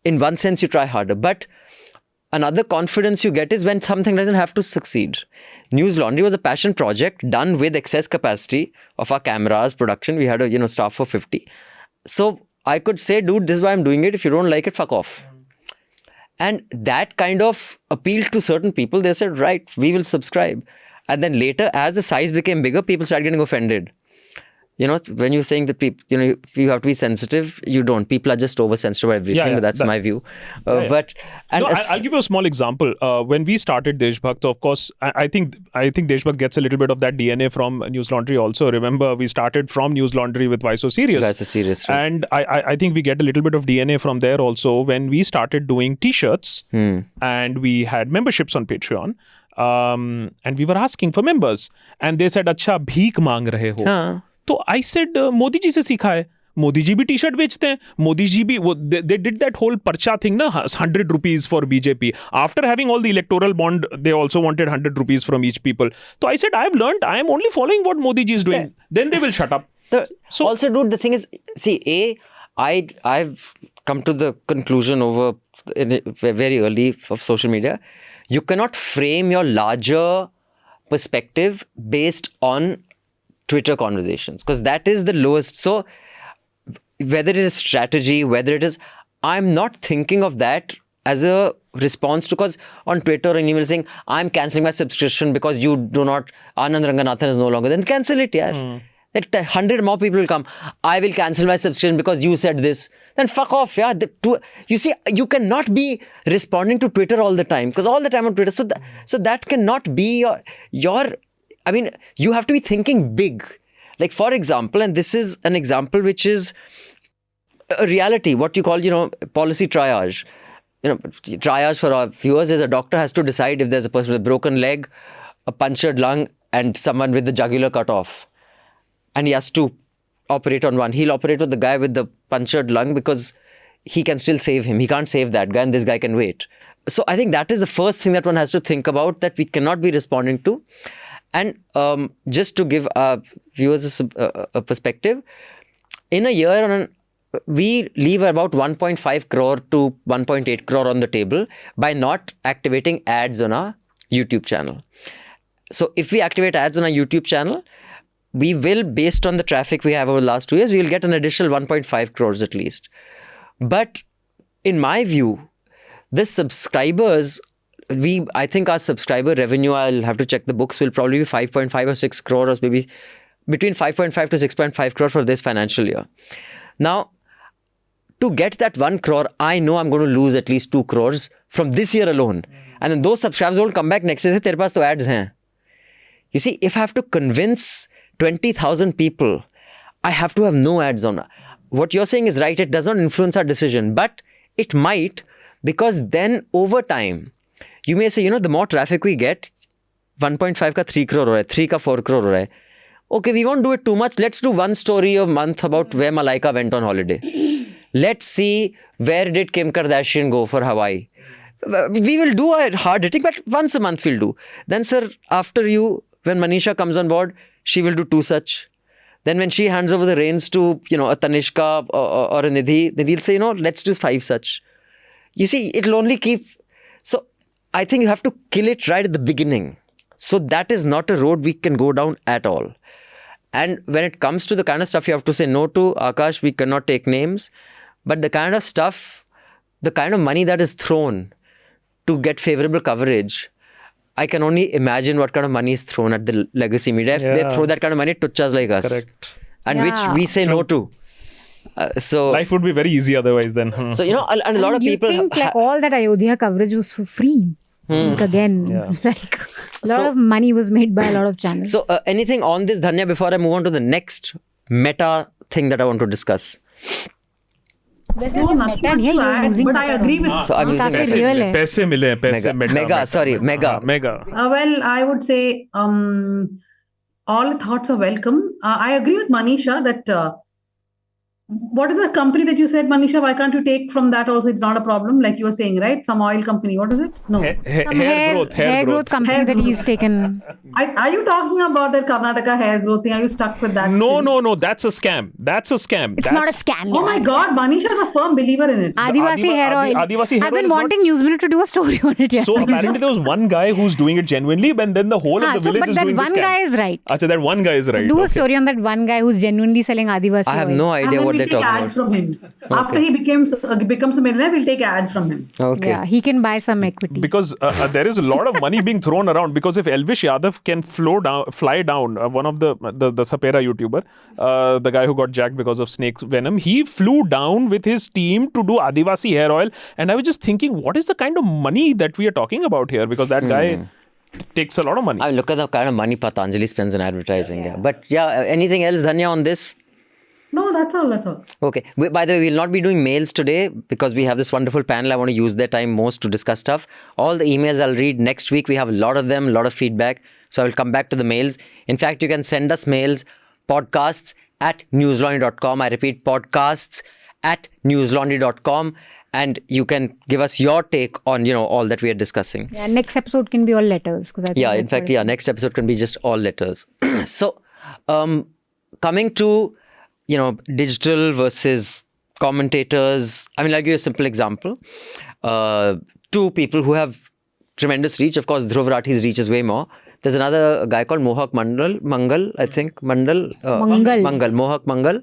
in one sense, you try harder. But another confidence you get is when something doesn't have to succeed. Newslaundry was a passion project done with excess capacity of our cameras, production. We had a staff of 50. So I could say, dude, this is why I'm doing it. If you don't like it, fuck off. And that kind of appealed to certain people. They said, right, we will subscribe. And then later, as the size became bigger, people started getting offended. When you're saying that people, you have to be sensitive, you don't. People are just oversensitive about everything, but that's my view. But I'll give you a small example. When we started Deshbhakt, of course, I think Deshbhakt gets a little bit of that DNA from Newslaundry also. Remember, we started from Newslaundry with Why So Serious? Why So Serious. Right. And I think we get a little bit of DNA from there also when we started doing t-shirts and we had memberships on Patreon. And we were asking for members. And they said, अच्छा भीख मांग रहे हो. तो I said, Modi ji से सीखा है. मोदी जी भी टी शर्ट बेचते हैं. मोदी जी भी they did that whole parcha thing, na, 100 rupees for BJP. After having all the electoral bond, they also wanted 100 rupees from each people. So I said, I've learned, I am only following what Modi ji is doing. Then they will shut up. Also, dude, the thing is, see, I've come to the conclusion very early of social media, you cannot frame your larger perspective based on Twitter conversations, because that is the lowest. So whether it is strategy, whether it is, I'm not thinking of that as a response to, because on Twitter an email saying, I'm cancelling my subscription because you do not, Anand Ranganathan is no longer, then cancel it, yeah. That 100 more people will come. I will cancel my subscription because you said this. Then fuck off, yeah. You see, you cannot be responding to Twitter all the time, because all the time on Twitter. So that cannot be your. I mean, you have to be thinking big. Like, for example, and this is an example which is a reality, what you call, policy triage. Triage for our viewers is a doctor has to decide if there's a person with a broken leg, a punctured lung, and someone with the jugular cut off. And he has to operate on one. He'll operate with the guy with the punctured lung because he can still save him. He can't save that guy, and this guy can wait. So I think that is the first thing that one has to think about, that we cannot be responding to. And just to give our viewers a perspective, in a year, we leave about 1.5 crore to 1.8 crore on the table by not activating ads on our YouTube channel. So if we activate ads on our YouTube channel, we will, based on the traffic we have over the last 2 years, we will get an additional 1.5 crores at least. But in my view, the subscribers I think our subscriber revenue, I'll have to check the books, will probably be 5.5 or 6 crore, or maybe between 5.5 to 6.5 crore for this financial year. Now, to get that 1 crore, I know I'm going to lose at least 2 crores from this year alone. And then those subscribers will come back next year and say, "Tere paas to ads hain." You see, if I have to convince 20,000 people, I have to have no ads on. What you're saying is right. It does not influence our decision, but it might, because then over time, you may say, the more traffic we get, 1.5 ka 3 crore ho raha hai, 3 ka 4 crore ho raha hai. Okay, we won't do it too much. Let's do one story a month about where Malaika went on holiday. Let's see where did Kim Kardashian go for Hawaii. We will do a hard hitting, but once a month we'll do. Then, sir, after you, when Manisha comes on board, she will do 2 such. Then when she hands over the reins to, a Tanishka or a Nidhi, Nidhi'll say, let's do 5 such. You see, it'll only keep... So, I think you have to kill it right at the beginning. So, that is not a road we can go down at all. And when it comes to the kind of stuff you have to say no to, Akash, we cannot take names. But the kind of stuff, the kind of money that is thrown to get favorable coverage, I can only imagine what kind of money is thrown at the legacy media. If they throw that kind of money at tuchas like us. Correct. And which we say no to. So life would be very easy otherwise then. So, and a lot of people... You think all that Ayodhya coverage was for free? Again, a lot of money was made by a lot of channels. So anything on this, Dhanya, before I move on to the next meta thing that I want to discuss? No, nothing much to add, but I agree with... So I'm using paise mile, paise mega. Mega. Well, I would say all thoughts are welcome. I agree with Manisha that... what is the company that you said, Manisha? Why can't you take from that also? It's not a problem, like you were saying, right? Some oil company. What is it? No. Hair growth company that he's taken. Are you talking about that Karnataka hair growth thing? Are you stuck with that? No. That's a scam. It's not a scam. Oh my God, Manisha is a firm believer in it. Adivasi hair oil. Adivasi hair I've been oil wanting Newsminute to do a story on it. So apparently there was one guy who's doing it genuinely, but then the whole of the village is doing this scam. But that one guy is right. Achha, that one guy is right. Do a story on that one guy who's genuinely selling Adivasi I have oil. no idea what they're talking about. Ads from him. After he becomes a millionaire, we'll take ads from him. Okay. Yeah, he can buy some equity. Because there is a lot of money being thrown around. Because if Elvish Yadav can fly down, one of the Sapera YouTuber, the guy who got jacked because of snake venom, he flew down with his team to do Adivasi hair oil. And I was just thinking, what is the kind of money that we are talking about here? Because that guy takes a lot of money. I mean, look at the kind of money Patanjali spends on advertising. Yeah. But anything else, Dhanya, on this? No, that's all. Okay. By the way, we'll not be doing mails today because we have this wonderful panel. I want to use their time most to discuss stuff. All the emails I'll read next week. We have a lot of them, a lot of feedback. So I will come back to the mails. In fact, you can send us mails, podcasts@newslaundry.com. I repeat, podcasts@newslaundry.com. And you can give us your take on, all that we are discussing. Yeah, next episode can be all letters. Next episode can be just all letters. So, coming to... digital versus commentators. I mean, I'll give you a simple example. 2 people who have tremendous reach. Of course, Dhruv Rathi's reach is way more. There's another guy called Mohak Mangal, I think. Mohak Mangal,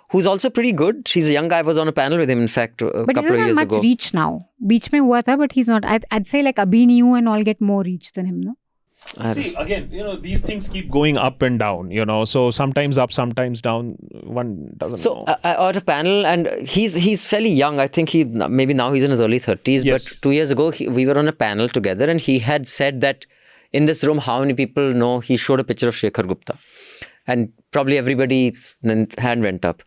who's also pretty good. He's a young guy. I was on a panel with him, in fact, a couple of years ago. But he doesn't have much reach now. Beech mein hua tha, but he's not. I'd say like Abhinandan and all get more reach than him, no? See, again, these things keep going up and down, so sometimes up, sometimes down. One doesn't know. So, I on a panel, and he's fairly young. I think maybe now he's in his early 30s. Yes. But 2 years ago, we were on a panel together, and he had said that in this room, how many people know, he showed a picture of Sekhri Gupta. And probably everybody's hand went up.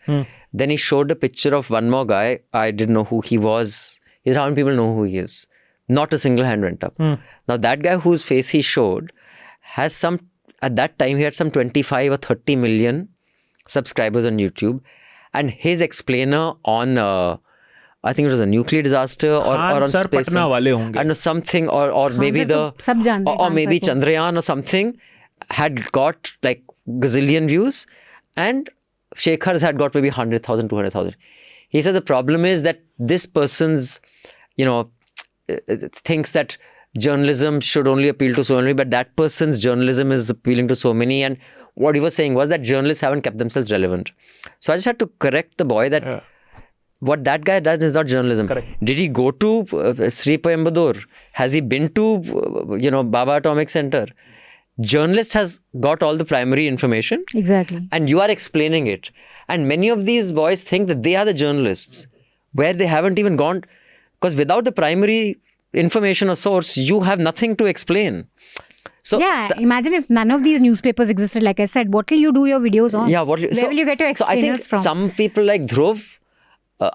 Then he showed a picture of one more guy. I didn't know who he was. He said, how many people know who he is? Not a single hand went up. Now, that guy whose face he showed has at that time, he had some 25 or 30 million subscribers on YouTube. And his explainer on, I think it was a nuclear disaster or on space. And something, or maybe or maybe Chandrayaan or something had got like gazillion views. And Shekhar's had got maybe 100,000, 200,000. He said the problem is that this person's, thinks that journalism should only appeal to so many, but that person's journalism is appealing to so many. And what he was saying was that journalists haven't kept themselves relevant. So I just had to correct the boy that what that guy does is not journalism. Correct. Did he go to Sri Coimbatore? Has he been to, Baba Atomic Center? Journalist has got all the primary information. Exactly. And you are explaining it. And many of these boys think that they are the journalists, where they haven't even gone. Because without the primary information or source, you have nothing to explain. So imagine if none of these newspapers existed. Like I said, what will you do your videos on? Yeah, where will you get your So I explainers think from? some people like Dhruv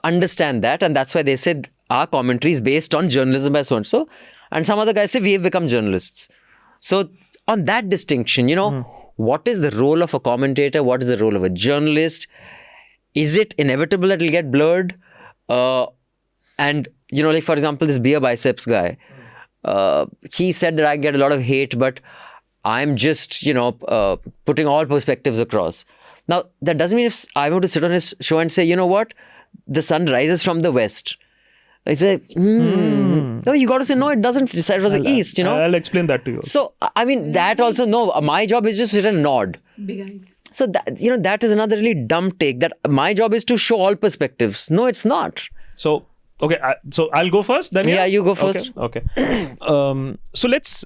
understand that, and that's why they said our commentary is based on journalism by so and so. And some other guys say we have become journalists. So on that distinction, what is the role of a commentator? What is the role of a journalist? Is it inevitable that it'll get blurred? And like for example, this beer biceps guy, he said that I get a lot of hate, but I'm just, putting all perspectives across. Now, that doesn't mean if I want to sit on his show and say, you know what, the sun rises from the west. I say, no, you got to say, no, it doesn't rise from the east, I'll explain that to you. So, I mean, that also, no, my job is just to sit and nod. Big eyes. So, that is another really dumb take, that my job is to show all perspectives. No, it's not. So, okay, so I'll go first then? Yeah, you go first. Okay. So let's...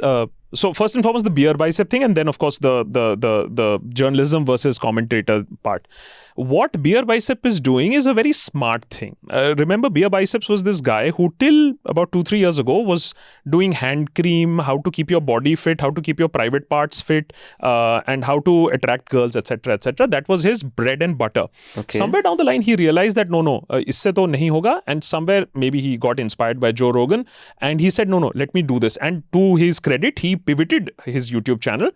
So first and foremost, the beer bicep thing, and then of course the journalism versus commentator part. What beer bicep is doing is a very smart thing. Remember, beer biceps was this guy who till about 2-3 years ago was doing hand cream, how to keep your body fit, how to keep your private parts fit, and how to attract girls, etc., etc. That was his bread and butter. Okay. Somewhere down the line, he realized that no, isse to nahi hoga, and somewhere maybe he got inspired by Joe Rogan, and he said, no, let me do this. And to his credit, he pivoted his YouTube channel,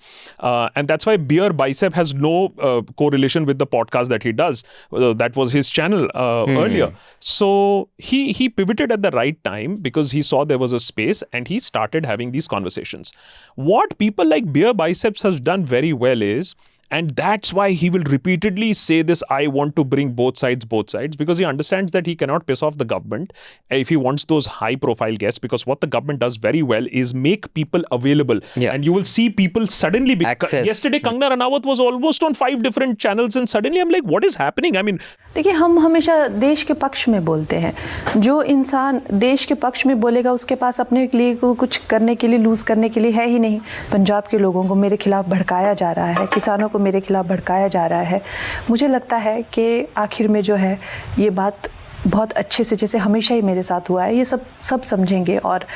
and that's why beer bicep has no correlation with the podcast that he does. That was his channel earlier. So he pivoted at the right time because he saw there was a space and he started having these conversations. What people like beer biceps has done very well is, and that's why he will repeatedly say this, I want to bring both sides, because he understands that he cannot piss off the government if he wants those high profile guests, because what the government does very well is make people available. Yeah. And you will see people suddenly... Access. Yesterday, Kangana Ranaut was almost on 5 different channels and suddenly I'm like, what is happening? I mean... देखिए, हम हमेशा देश के पक्ष में बोलते हैं. जो इंसान देश के पक्ष में बोलेगा उसके पास अपने लिए कुछ करने के लिए, लूज करने के लिए है ही नहीं. पंजाब के लोगों को मेरे खिलाफ भड़काया जा रहा है, किसानों को मेरे खिलाफ भड़काया जा रहा है. मुझे लगता है कि आखिर में जो है ये बात बहुत अच्छे से, जैसे हमेशा ही मेरे साथ हुआ है, ये सब समझेंगे और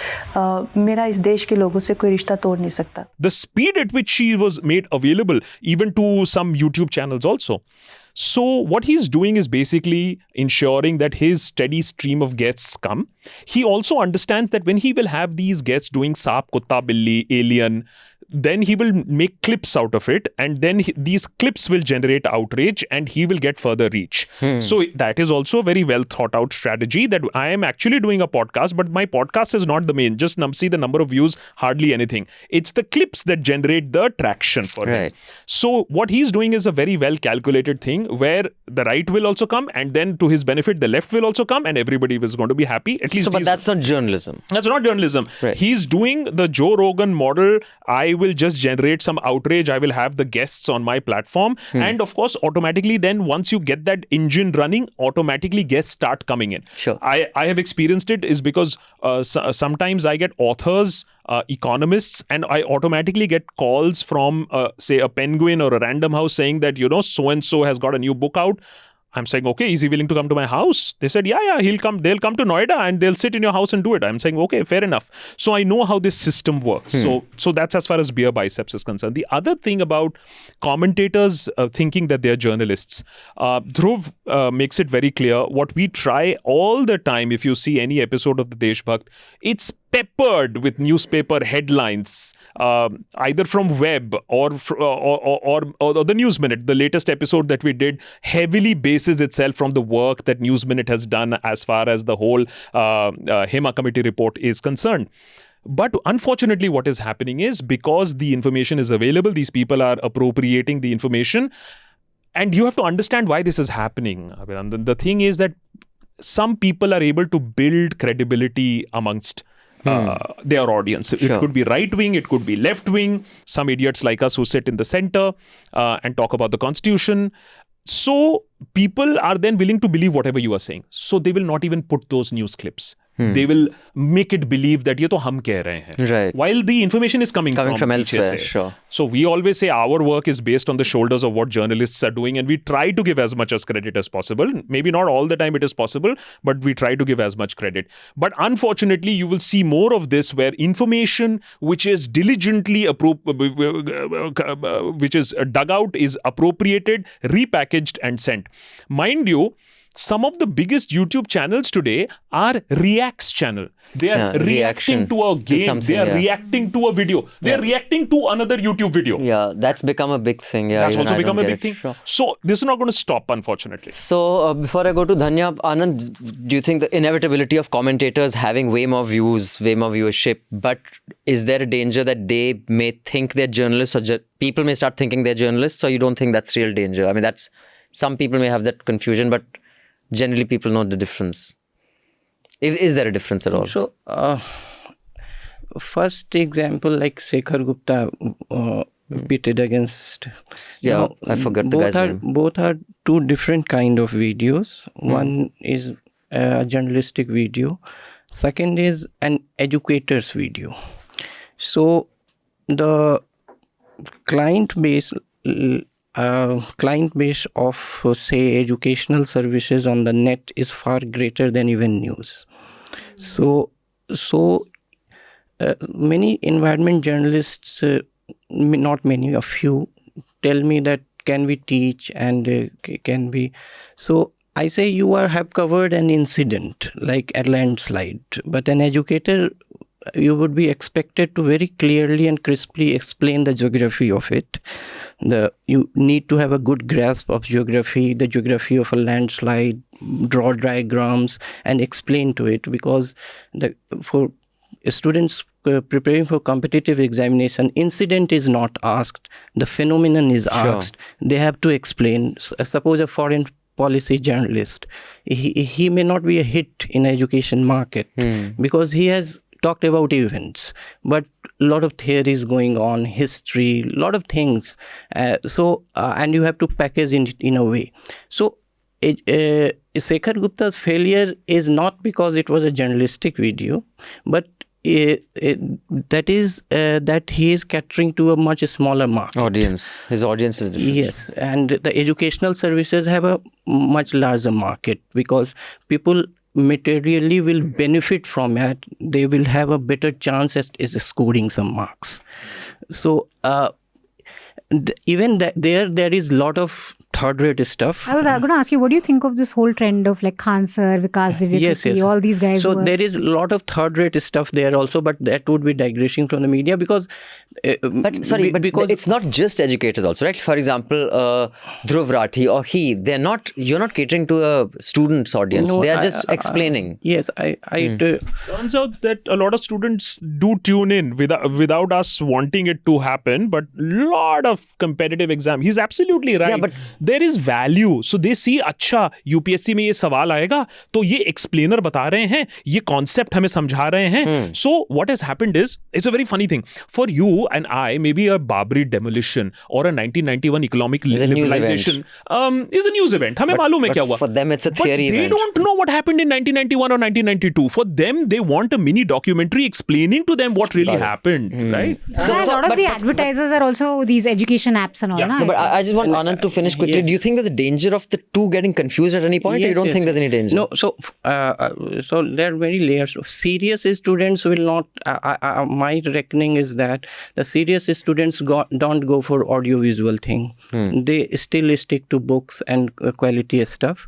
मेरा इस देश के लोगों से कोई रिश्ता तोड़ नहीं सकता. The speed at which she was made available even to some YouTube channels also. So what he's doing is basically ensuring that his steady stream of guests come. He also understands that when he will have these guests doing Saap, Kutta, Billi, Alien, then he will make clips out of it, and then these clips will generate outrage and he will get further reach. So that is also a very well thought out strategy, that I am actually doing a podcast, but my podcast is not the main. Just see the number of views, hardly anything. It's the clips that generate the traction for him. So what he's doing is a very well calculated thing where the right will also come, and then to his benefit, the left will also come, and everybody was going to be happy. At least. So, but that's not journalism. That's not journalism. Right. He's doing the Joe Rogan model. I will just generate some outrage. I will have the guests on my platform. And of course, automatically then once you get that engine running, automatically guests start coming in. Sure. I have experienced it is because sometimes I get authors, economists, and I automatically get calls from say a Penguin or a Random House saying that, so-and-so has got a new book out. I'm saying, okay, is he willing to come to my house? They said, yeah, he'll come. They'll come to Noida and they'll sit in your house and do it. I'm saying, okay, fair enough. So I know how this system works. So that's as far as beer biceps is concerned. The other thing about commentators thinking that they're journalists, Dhruv makes it very clear. What we try all the time, if you see any episode of The Deshbhakt, it's peppered with newspaper headlines, either from web or the News Minute. The latest episode that we did heavily bases itself from the work that News Minute has done as far as the whole HEMA committee report is concerned. But unfortunately, what is happening is, because the information is available, these people are appropriating the information. And you have to understand why this is happening. Abhinandan. The thing is that some people are able to build credibility amongst their audience. It could be right wing, it could be left wing, some idiots like us who sit in the center and talk about the constitution. So people are then willing to believe whatever you are saying. So they will not even put those news clips. They will make it believe that ये तो हम कह रहे हैं. Right. While the information is coming from elsewhere. HSA. Sure. So we always say our work is based on the shoulders of what journalists are doing, and we try to give as much as credit as possible. Maybe not all the time it is possible, but we try to give as much credit. But unfortunately, you will see more of this where information which is diligently which is dug out is appropriated, repackaged and sent. Mind you, some of the biggest YouTube channels today are reacts channel. They are reacting to a game. They are reacting to a video. They are reacting to another YouTube video. Yeah, that's become a big thing. Yeah, that's also become a big thing. Sure. So this is not going to stop, unfortunately. So before I go to Dhanya, Anand, do you think the inevitability of commentators having way more views, way more viewership, but is there a danger that they may think they're journalists, or people may start thinking they're journalists, or you don't think that's real danger? I mean, that's some people may have that confusion, but generally people know the difference. Is there a difference at all? So, first example, like Sekhri Gupta pitted against... I forgot the guy's name. Both are two different kind of videos. One is a journalistic video. Second is an educator's video. So, the client base of, say, educational services on the net is far greater than even news. So many environment journalists, not many, a few, tell me that can we teach and can we... So I say you have covered an incident like a landslide, but an educator, you would be expected to very clearly and crisply explain the geography of it. You need to have a good grasp of geography, the geography of a landslide, draw diagrams and explain to it, because for students preparing for competitive examination, incident is not asked, the phenomenon is asked. They have to explain. Suppose a foreign policy journalist, he may not be a hit in education market because he has talked about events, but a lot of theories going on, history, a lot of things. And you have to package in a way. So Sekhri Gupta's failure is not because it was a journalistic video, but that he is catering to a much smaller market. Audience. His audience is different. Yes, and the educational services have a much larger market because people materially will benefit from it. They will have a better chance at scoring some marks. So even there is a lot of third-rate stuff. I was going to ask you, what do you think of this whole trend of like Khan sir, Vikas Divya, all these guys? So there is a lot of third-rate stuff there also, but that would be digressing from the media because... because it's not just educators also, right? For example, Dhruv Rathi or you're not catering to a student's audience. They are just explaining. Yes, Turns out that a lot of students do tune in without us wanting it to happen, but lot of competitive exam. He's absolutely right. Yeah, but there is value. So they see, अच्छा UPSC में ये सवाल आएगा तो ये explainer बता रहे हैं, ये concept हमें समझा रहे हैं. So what has happened is, it's a very funny thing. For you and I, maybe a Babri demolition or a 1991 economic liberalization is a news event. हमें मालूम है क्या हुआ. For them it's a theory event. They don't know what happened in 1991 or 1992. For them, they want a mini documentary explaining to them what really happened, right? So a lot of the advertisers are also these education apps and all. No, but I just want Anand to finish quickly. Do you think there's a danger of the two getting confused at any point, or you don't think there's any danger? No, so there are many layers. Serious students will not, my reckoning is that the serious students don't go for audio-visual thing. They still stick to books and quality stuff.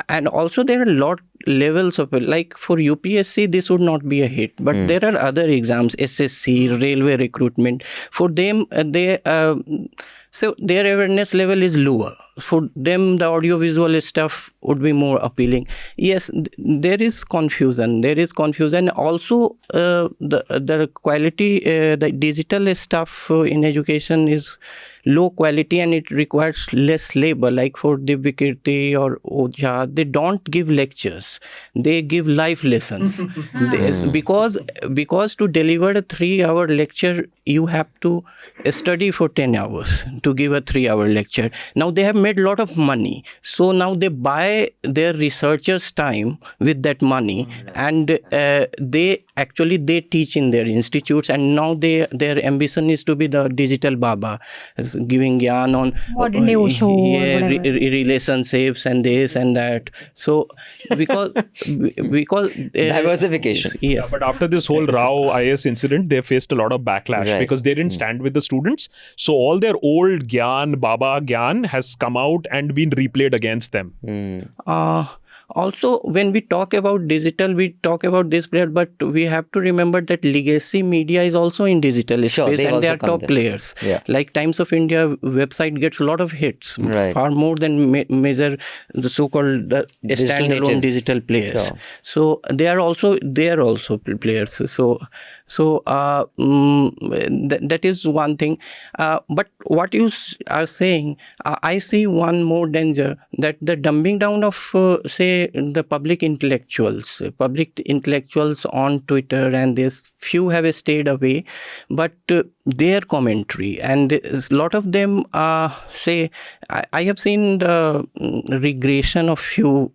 And also there are a lot levels of it. Like for UPSC, this would not be a hit. But there are other exams, SSC, railway recruitment. For them, so their awareness level is lower. For them, the audio-visual stuff would be more appealing. Yes, there is confusion. Also, the quality, the digital stuff in education is low quality and it requires less labor. Like for Divyakirti or Ojha, they don't give lectures. They give life lessons. Because to deliver a 3-hour lecture, you have to study for 10 hours. to give a 3-hour lecture. Now they have made a lot of money. So now they buy their researchers' time with that money, and they teach in their institutes, and now their ambition is to be the digital Baba, giving gyan on modern day Osho or whatever. Relationships and this and that. So because Diversification. Yes. But after this whole Rao IS incident, they faced a lot of backlash Right. because they didn't stand with the students. So all their old Gyan, Baba Gyan has come out and been replayed against them. Also, when we talk about digital, we talk about this player, but we have to remember that legacy media is also in digital Sure, space, they've and they also are come top there. players. Yeah. Like Times of India website gets a lot of hits, Right. far more than major the so-called Digital standalone natives. digital players. Sure. So they are also players. So that is one thing. But what you are saying, I see one more danger, that the dumbing down of say the public intellectuals on Twitter, and this few have stayed away, but their commentary, and a lot of them say, I have seen the regression of few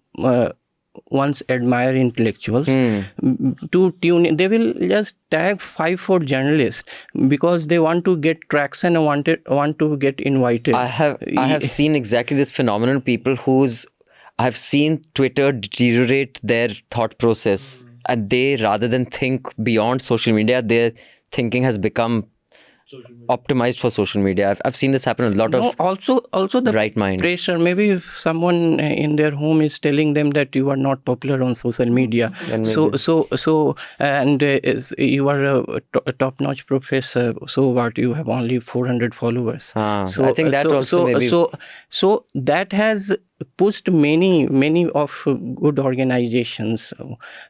once admire intellectuals to tune in. They will just tag 5-4 journalists because they want to get traction and want to get invited. I have seen exactly this phenomenon. People I've seen Twitter deteriorate their thought process, and they, rather than think beyond social media, their thinking has become optimized for social media. I've seen this happen a lot of also the right minds. pressure. Maybe if someone in their home is telling them that you are not popular on social media, and you are a top-notch professor, so what, you have only 400 followers. So I think that also maybe... So that has pushed many of good organizations,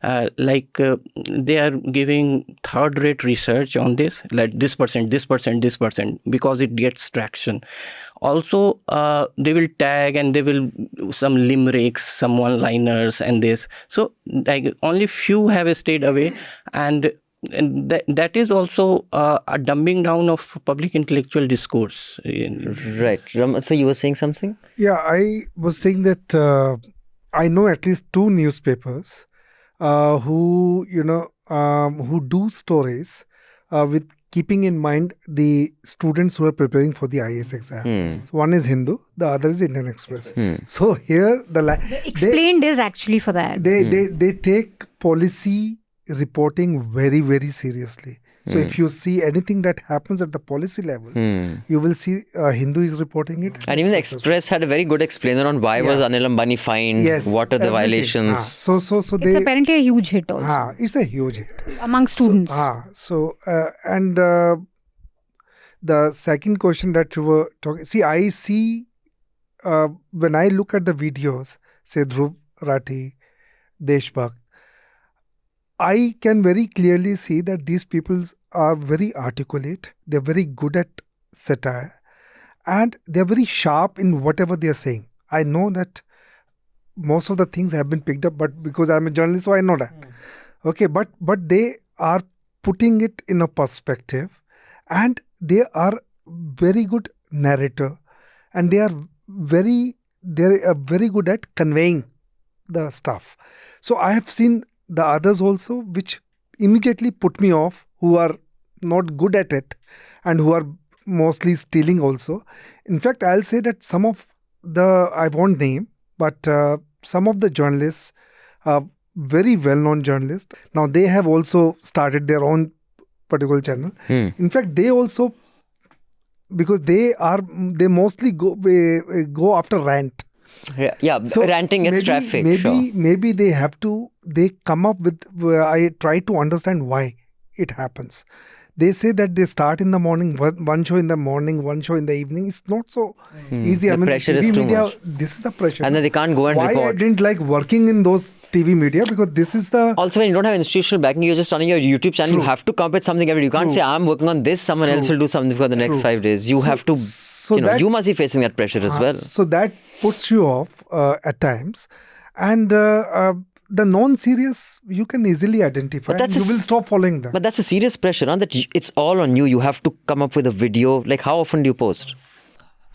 they are giving third-rate research on this, like this percent, because it gets traction. Also, they will tag, and they will some limericks, some one-liners, and this. So like only few have stayed away, and that is also a dumbing down of public intellectual discourse. Right. Raman, so you were saying something? Yeah, I was saying that I know at least 2 newspapers who do stories with keeping in mind the students who are preparing for the IAS exam. One is Hindu, the other is Indian Express. So here the Explained is actually for that. They take policy reporting very, very seriously. So if you see anything that happens at the policy level, you will see Hindu is reporting it. And even the Express had a very good explainer on why was Anil Ambani fined, what are the violations. So it's apparently a huge hit also. It's a huge hit. Among students. The second question that you were talking, I see when I look at the videos, say Dhruv Rathi, Deshbhakt, I can very clearly see that these people are very articulate, they're very good at satire, and they're very sharp in whatever they're saying. I know that most of the things have been picked up, but because I'm a journalist, so I know that. Okay, but they are putting it in a perspective, and they are very good narrator, and they're very good at conveying the stuff. So I have seen the others also, which immediately put me off, who are not good at it and who are mostly stealing also. In fact, I'll say that some of I won't name, but some of the journalists, very well-known journalists, now they have also started their own particular channel. In fact, they also, because they mostly go after rant. So ranting gets traffic. Maybe they come up with, I try to understand why it happens. They say that they start in the morning, one show in the morning, one show in the evening. It's not so easy. The pressure is too much. This is the pressure. And then they can't go and report. Why I didn't like working in those TV media, because this is the... Also, when you don't have institutional backing, you're just running your YouTube channel. You have to come up with something every day. You can't say, I'm working on this, someone else will do something for the next 5 days. You have to, you must be facing that pressure as well. So that puts you off at times. And the non-serious, you can easily identify. You will stop following them. But that's a serious pressure, that it's all on you. You have to come up with a video. Like, how often do you post?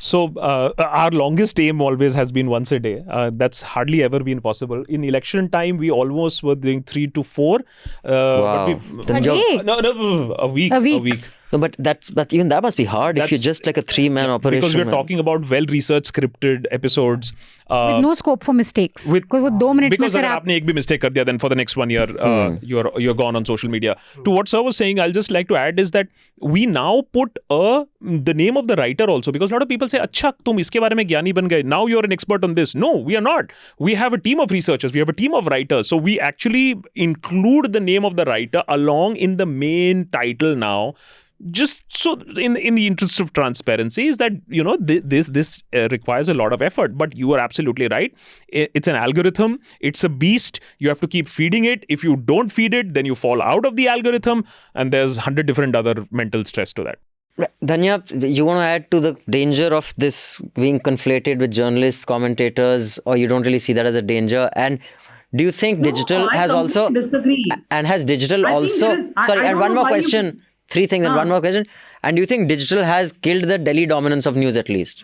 So our longest aim always has been once a day. That's hardly ever been possible. In election time, we almost were doing 3 to 4. Wow. Then you're- A week. No, but even that must be hard if you're just like a 3-man operation. Because we're talking about well-researched scripted episodes. With no scope for mistakes. Because with 2 minutes because अगर आपने एक भी mistake कर दिया, then for the next 1 year, you're gone on social media. To what sir was saying, I'll just like to add is that we now put the name of the writer also, because a lot of people say, अच्छा तुम इसके बारे में ज्ञानी बन गए. Now you're an expert on this. No, we are not. We have a team of researchers. We have a team of writers. So we actually include the name of the writer along in the main title now. Just so in the interest of transparency is that, you know, this requires a lot of effort, but you are absolutely right. It's an algorithm. It's a beast. You have to keep feeding it. If you don't feed it, then you fall out of the algorithm, and there's 100 different other mental stress to that. Dhanya, you want to add to the danger of this being conflated with journalists, commentators, or you don't really see that as a danger? And do you think digital has also disagree. And has digital I think also there is- I and don't one know more why question. 3 things and one more question. And do you think digital has killed the Delhi dominance of news at least?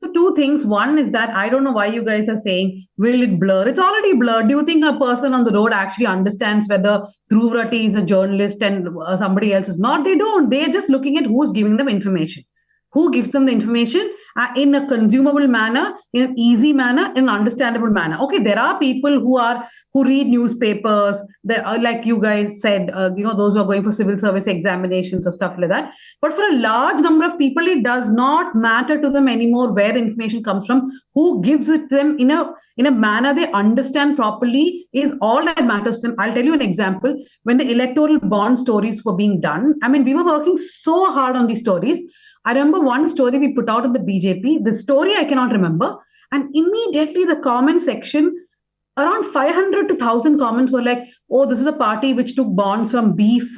So 2 things. One is that I don't know why you guys are saying, will it blur? It's already blurred. Do you think a person on the road actually understands whether Dhruv Rathi is a journalist and somebody else is not? They don't. They're just looking at who's giving them information. Who gives them the information in a consumable manner, in an easy manner, in an understandable manner. Okay, there are people who read newspapers, like you guys said, those who are going for civil service examinations or stuff like that. But for a large number of people, it does not matter to them anymore where the information comes from. Who gives it to them in a manner they understand properly is all that matters to them. I'll tell you an example. When the electoral bond stories were being done, I mean, we were working so hard on these stories. I remember one story we put out in the BJP. The story I cannot remember. And immediately the comment section, around 500 to 1,000 comments were like, oh, this is a party which took bonds from beef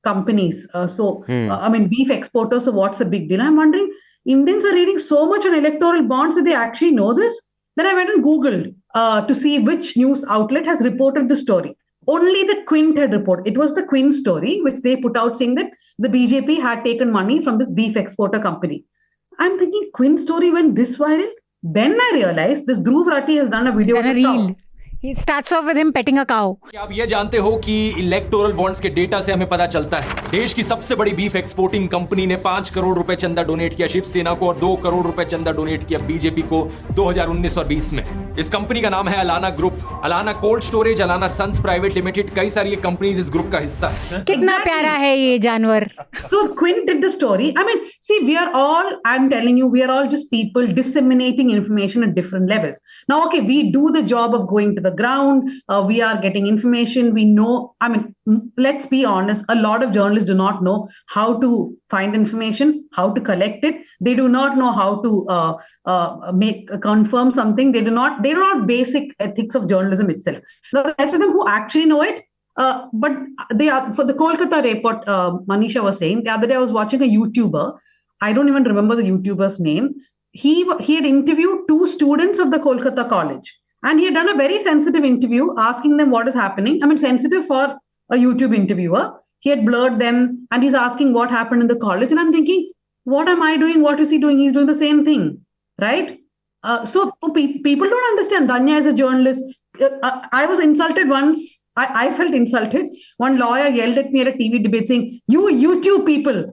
companies. Beef exporters. So what's the big deal? I'm wondering, Indians are reading so much on electoral bonds that they actually know this. Then I went and Googled to see which news outlet has reported the story. Only the Quint had reported. It was the Quint story, which they put out saying that the BJP had taken money from this beef exporter company. I'm thinking, Quint story went this viral? Then I realized this Dhruv Rathi has done a video with a cow. He starts off with him petting a cow. क्या आप ये जानते हो कि electoral bonds के data से हमें पता चलता है देश की सबसे बड़ी बीफ एक्सपोर्टिंग कंपनी ने 5 करोड़ रुपए चंदा डोनेट किया शिवसेना को और 2 करोड़ रुपए चंदा डोनेट किया बीजेपी को 2019 और 20 में। इस कंपनी का नाम है Allana group, Allana cold storage, Allana sons private limited, कई सारी कंपनीज इस ग्रुप का हिस्सा है। कितना प्यारा है ये जानवर। So Quint did the story. I mean, see, I'm telling you, we are all just people disseminating information at different levels. Now, okay, we do the job of going to the ground. We are getting information. We know, I mean, let's be honest, a lot of journalists do not know how to find information, how to collect it. They do not know how to confirm something. They do not basic ethics of journalism itself. Now, the rest of them who actually know it, but they are, for the Kolkata report, Manisha was saying, the other day I was watching a YouTuber. I don't even remember the YouTuber's name. He had interviewed 2 students of the Kolkata college. And he had done a very sensitive interview asking them what is happening. I mean, sensitive for a YouTube interviewer. He had blurred them and he's asking what happened in the college. And I'm thinking, what am I doing? What is he doing? He's doing the same thing, right? So people don't understand. Dhanya is a journalist. I was insulted once. I felt insulted. One lawyer yelled at me at a TV debate saying, "You YouTube people."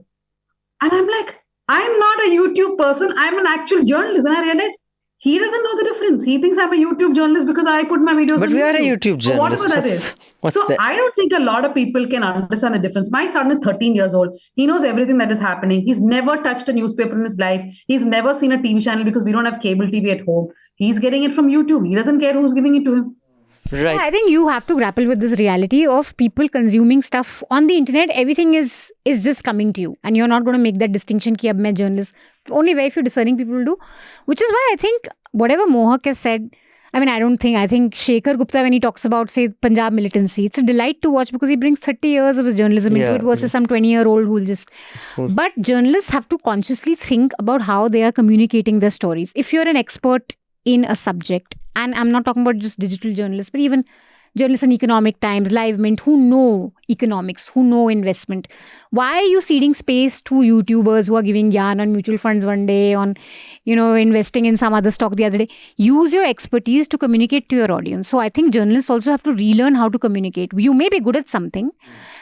And I'm like, I'm not a YouTube person. I'm an actual journalist. And I realized he doesn't know the difference. He thinks I'm a YouTube journalist because I put my videos But on we YouTube. are a YouTube journalist. Whatever that is. What's that? I don't think a lot of people can understand the difference. My son is 13 years old. He knows everything that is happening. He's never touched a newspaper in his life. He's never seen a TV channel because we don't have cable TV at home. He's getting it from YouTube. He doesn't care who's giving it to him. Right. Yeah, I think you have to grapple with this reality of people consuming stuff on the internet. Everything is just coming to you, and you're not going to make that distinction ki ab main journalist. Only very few discerning people will do, which is why I think whatever Mohak has said, I think Shekhar Gupta, when he talks about, say, Punjab militancy, it's a delight to watch because he brings 30 years of his journalism into it versus some 20-year-old who will just... But journalists have to consciously think about how they are communicating their stories. If you're an expert in a subject, and I'm not talking about just digital journalists, but even journalists in Economic Times, Live Mint, who know economics, who know investment. Why are you ceding space to YouTubers who are giving yarn on mutual funds one day, on, investing in some other stock the other day? Use your expertise to communicate to your audience. So I think journalists also have to relearn how to communicate. You may be good at something,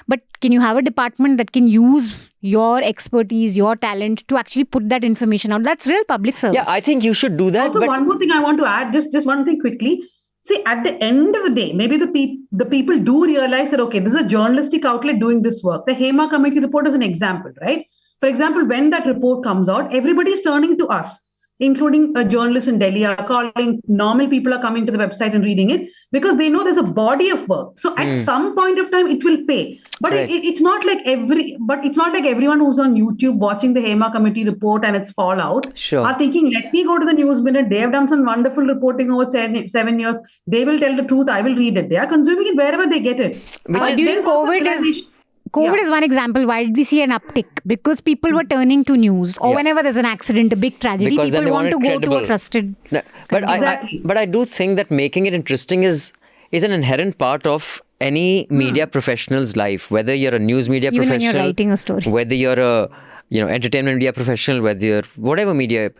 but can you have a department that can use your expertise, your talent to actually put that information out? That's real public service. Yeah, I think you should do that. Also, one more thing I want to add, just one thing quickly. See, at the end of the day, maybe the people do realize that, okay, this is a journalistic outlet doing this work. The Hema Committee report is an example, right? For example, when that report comes out, everybody is turning to us, including a journalist in Delhi, are calling, normal people are coming to the website and reading it because they know there's a body of work. So at some point of time, it will pay. But Right. it's not like everyone who's on YouTube watching the Hema Committee report and its fallout Sure. are thinking, let me go to the News Minute. They have done some wonderful reporting over 7 years. They will tell the truth. I will read it. They are consuming it wherever they get it. Which is- During COVID is one example. Why did we see an uptick? Because people were turning to news, or Yeah. whenever there's an accident, a big tragedy, Because then people they want to want it go to credible. a trusted. No, but Exactly. but I do think that making it interesting is an inherent part of any media professional's life. Whether you're a news media Even when professional, you're writing a story. whether you're a entertainment media professional, whether you're whatever media.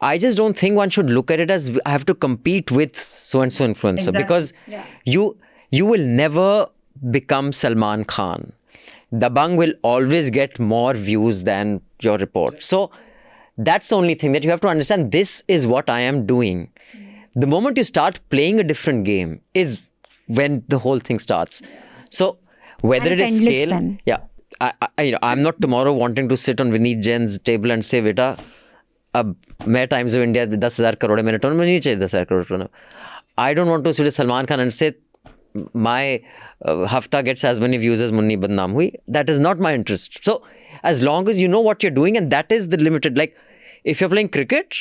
I just don't think one should look at it as I have to compete with so and so influencer, Exactly. because you will never become Salman Khan. Dabang will always get more views than your report. So that's the only thing that you have to understand. This is what I am doing. The moment you start playing a different game is when the whole thing starts. So whether And it is it's endless scale, then. yeah, I'm not tomorrow wanting to sit on Vineet Jain's table and say, beta, अब मैं Times of India 10,000 crore है, मेरे turn में नहीं चाहिए 10,000 crore turn. I don't want to sit with Salman Khan and say my Hafta gets as many views as Munni Badnaam hui. That is not my interest. So as long as you know what you're doing, and that is the limited, like if you're playing cricket,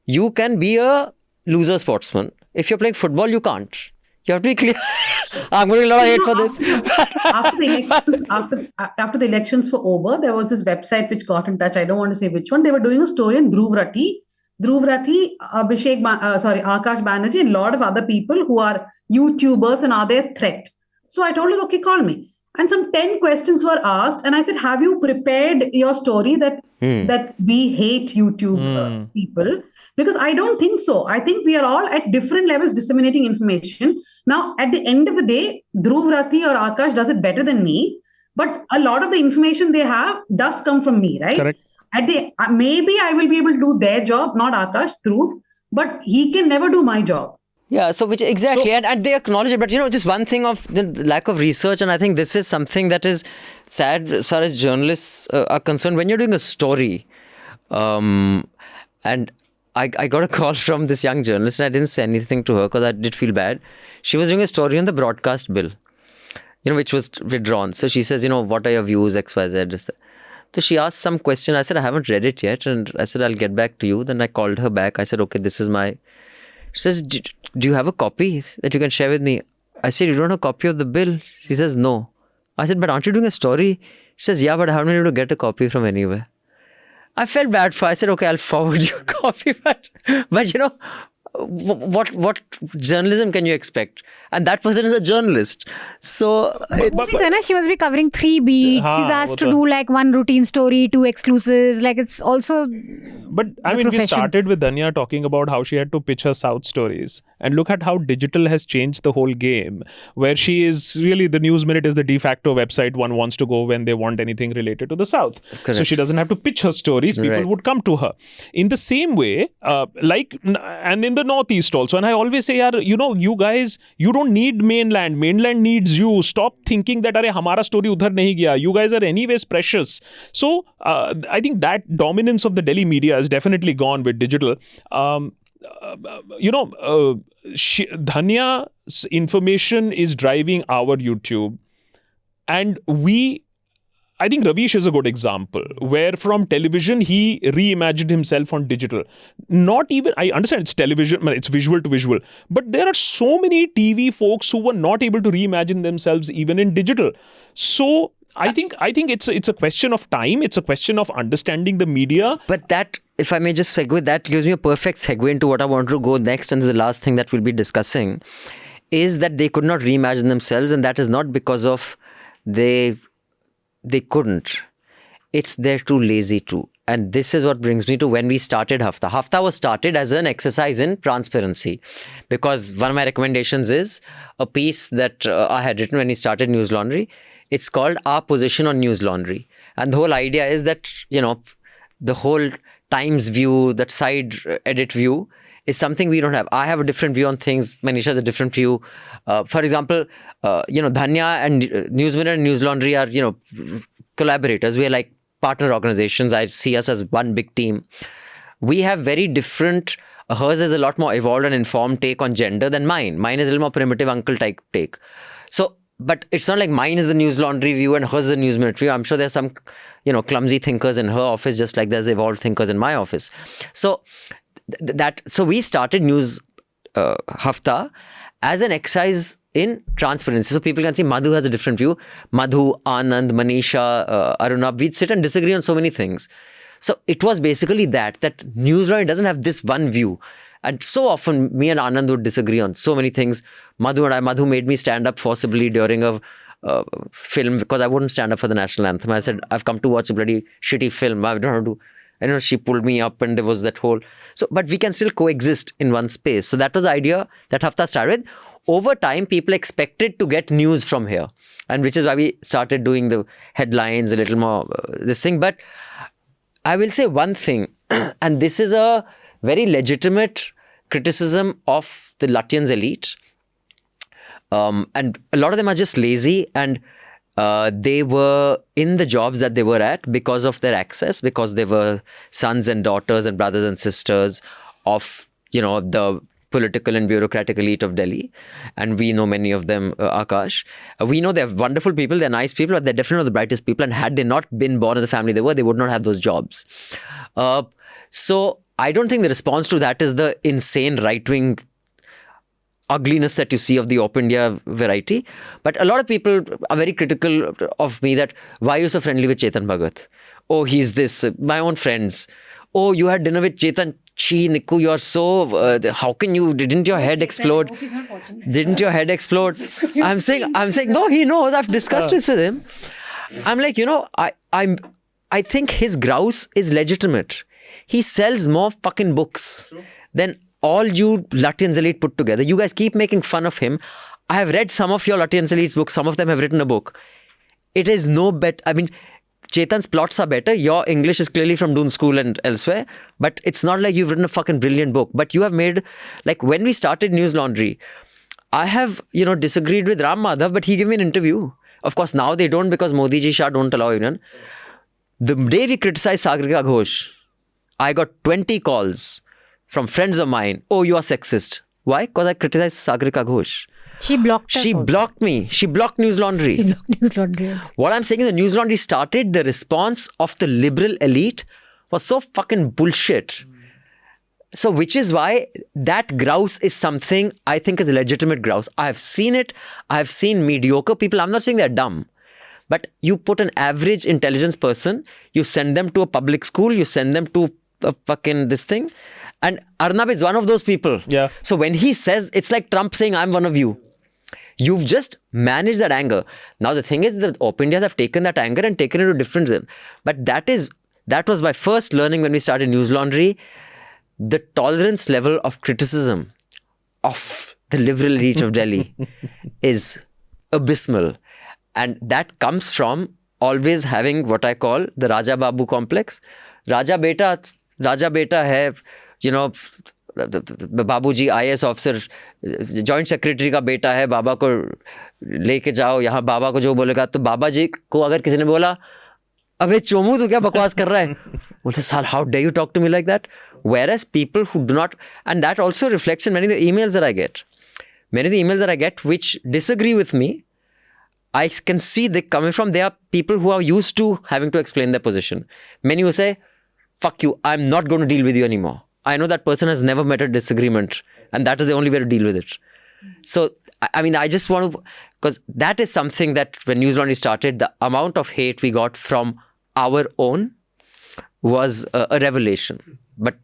you can be a loser sportsman. If you're playing football, you can't. You have to be clear. I'm going to get a lot of hate for this. After the elections were over, there was this website which got in touch. I don't want to say which one. They were doing a story on Dhruv Rathi, Akash Banerjee, and a lot of other people who are YouTubers and are their threat. So I told her, okay, call me. And some 10 questions were asked. And I said, have you prepared your story that we hate YouTube people? Because I don't think so. I think we are all at different levels disseminating information. Now, at the end of the day, Dhruv Rathi or Akash does it better than me. But a lot of the information they have does come from me, right? Correct. Maybe I will be able to do their job, not Akash, Dhruv, but he can never do my job. Yeah, so which exactly, and they acknowledge it. But just one thing of the lack of research, and I think this is something that is sad as far as journalists are concerned. When you're doing a story, and I got a call from this young journalist, and I didn't say anything to her because I did feel bad. She was doing a story on the broadcast bill, which was withdrawn. So she says, what are your views, X, Y, Z. So she asked some question. I said, I haven't read it yet, and I said, I'll get back to you. Then I called her back. I said, okay, this is my. She says, do you have a copy that you can share with me? I said, you don't have a copy of the bill? She says, no. I said, but aren't you doing a story? She says, yeah, but I haven't been able to get a copy from anywhere. I felt bad for her. I said, okay, I'll forward you a copy. But what journalism can you expect? And that person is a journalist. So she must be covering 3 beats. She's asked to do like one routine story, 2 exclusives. Like it's also. But I mean, we started with Dhanya talking about how she had to pitch her South stories. And look at how digital has changed the whole game, where she is really, the News Minute is the de facto website one wants to go when they want anything related to the South. Correct. So she doesn't have to pitch her stories. People would come to her. In the same way, and in the Northeast also. And I always say, you guys, you don't need mainland. Mainland needs you. Stop thinking that, Arey, hamara story udhar nahi gaya. You guys are anyways precious. So I think that dominance of the Delhi media is definitely gone with digital. Dhanya's information is driving our YouTube. And I think Ravish is a good example, where from television, he reimagined himself on digital. Not even, I understand it's television, it's visual to visual, but there are so many TV folks who were not able to reimagine themselves even in digital. So I think it's a question of time. It's a question of understanding the media. But that, if I may just segue, that gives me a perfect segue into what I want to go next, and this is the last thing that we'll be discussing, is that they could not reimagine themselves, and that is not because of they couldn't. It's they're too lazy too. And this is what brings me to when we started Hafta. Hafta was started as an exercise in transparency, because one of my recommendations is a piece that I had written when we started Newslaundry. It's called Our Position on Newslaundry. And the whole idea is that, the whole Times view, that side edit view, is something we don't have. I have a different view on things. Manisha has a different view. For example, Dhanya and Newsmirror and Newslaundry are, collaborators. We are like partner organizations. I see us as one big team. We have very different. Hers is a lot more evolved and informed take on gender than mine. Mine is a little more primitive uncle type take. So, but it's not like mine is the Newslaundry view and hers is the Newsmirror view. I'm sure there's some, clumsy thinkers in her office, just like there's evolved thinkers in my office. So so we started News Hafta as an exercise in transparency. So people can see Madhu has a different view. Madhu, Anand, Manisha, Arunabh, we'd sit and disagree on so many things. So it was basically that Newslaundry doesn't have this one view. And so often me and Anand would disagree on so many things. Madhu made me stand up forcibly during a film because I wouldn't stand up for the national anthem. I said, I've come to watch a bloody shitty film. I don't know how to. She pulled me up and there was that whole. So, but we can still coexist in one space. So that was the idea that Hafta started with. Over time, people expected to get news from here. And which is why we started doing the headlines a little more, this thing. But I will say one thing, and this is a very legitimate criticism of the Lutyens elite. And a lot of them are just lazy, and they were in the jobs that they were at because of their access, because they were sons and daughters and brothers and sisters of, the political and bureaucratic elite of Delhi. And we know many of them, Akash. We know they're wonderful people, they're nice people, but they're definitely not the brightest people. And had they not been born in the family they were, they would not have those jobs. So I don't think the response to that is the insane right-wing ugliness that you see of the Op India variety. But a lot of people are very critical of me that, why are you so friendly with Chetan Bhagat? Oh, he's this, my own friends. Oh, you had dinner with Chetan. Chi, Niku, you're so, how can you, didn't your head explode? Didn't your head explode? I'm saying, no, he knows, I've discussed this with him. I'm like, I think his grouse is legitimate. He sells more fucking books than all you Lutyens elite put together. You guys keep making fun of him. I have read some of your Lutyens elite's books. Some of them have written a book. It is no better. I mean, Chetan's plots are better. Your English is clearly from Doon School and elsewhere. But it's not like you've written a fucking brilliant book. But you have made, like when we started Newslaundry, I have, disagreed with Ram Madhav, but he gave me an interview. Of course, now they don't because Modi ji Shah don't allow union. The day we criticized Sagarika Ghosh, I got 20 calls from friends of mine. Oh, you are sexist. Why? Because I criticized Sagarika Ghosh. She blocked us. She blocked me. She blocked Newslaundry. She blocked Newslaundry. What I'm saying is the Newslaundry started, the response of the liberal elite was so fucking bullshit. So which is why that grouse is something I think is a legitimate grouse. I have seen it. I have seen mediocre people. I'm not saying they're dumb. But you put an average intelligence person, you send them to a public school, you send them to a fucking this thing. And Arnab is one of those people. Yeah. So when he says, it's like Trump saying, I'm one of you. You've just managed that anger. Now the thing is that Op Indias have taken that anger and taken it to different zone. But that was my first learning when we started Newslaundry. The tolerance level of criticism of the liberal elite of Delhi is abysmal. And that comes from always having what I call the Raja Babu complex. Raja Beta hai, बाबूजी IAS officer joint secretary का बेटा है, बाबा को लेके जाओ यहाँ, बाबा को जो बोलेगा, तो बाबा जी को अगर किसी ने बोला अबे चोमू तो क्या बकवास कर रहा है, बोलते साल how dare you talk to me like that. Whereas people who do not, and that also reflects in many of the emails that I get. Many of the emails that I get which disagree with me, I can see they coming from, they are people who are used to having to explain their position. Many who say, fuck you, I'm not going to deal with you anymore. I know that person has never met a disagreement and that is the only way to deal with it. So, I mean, I just want to, because that is something that when Newslaundry started, the amount of hate we got from our own was a revelation. But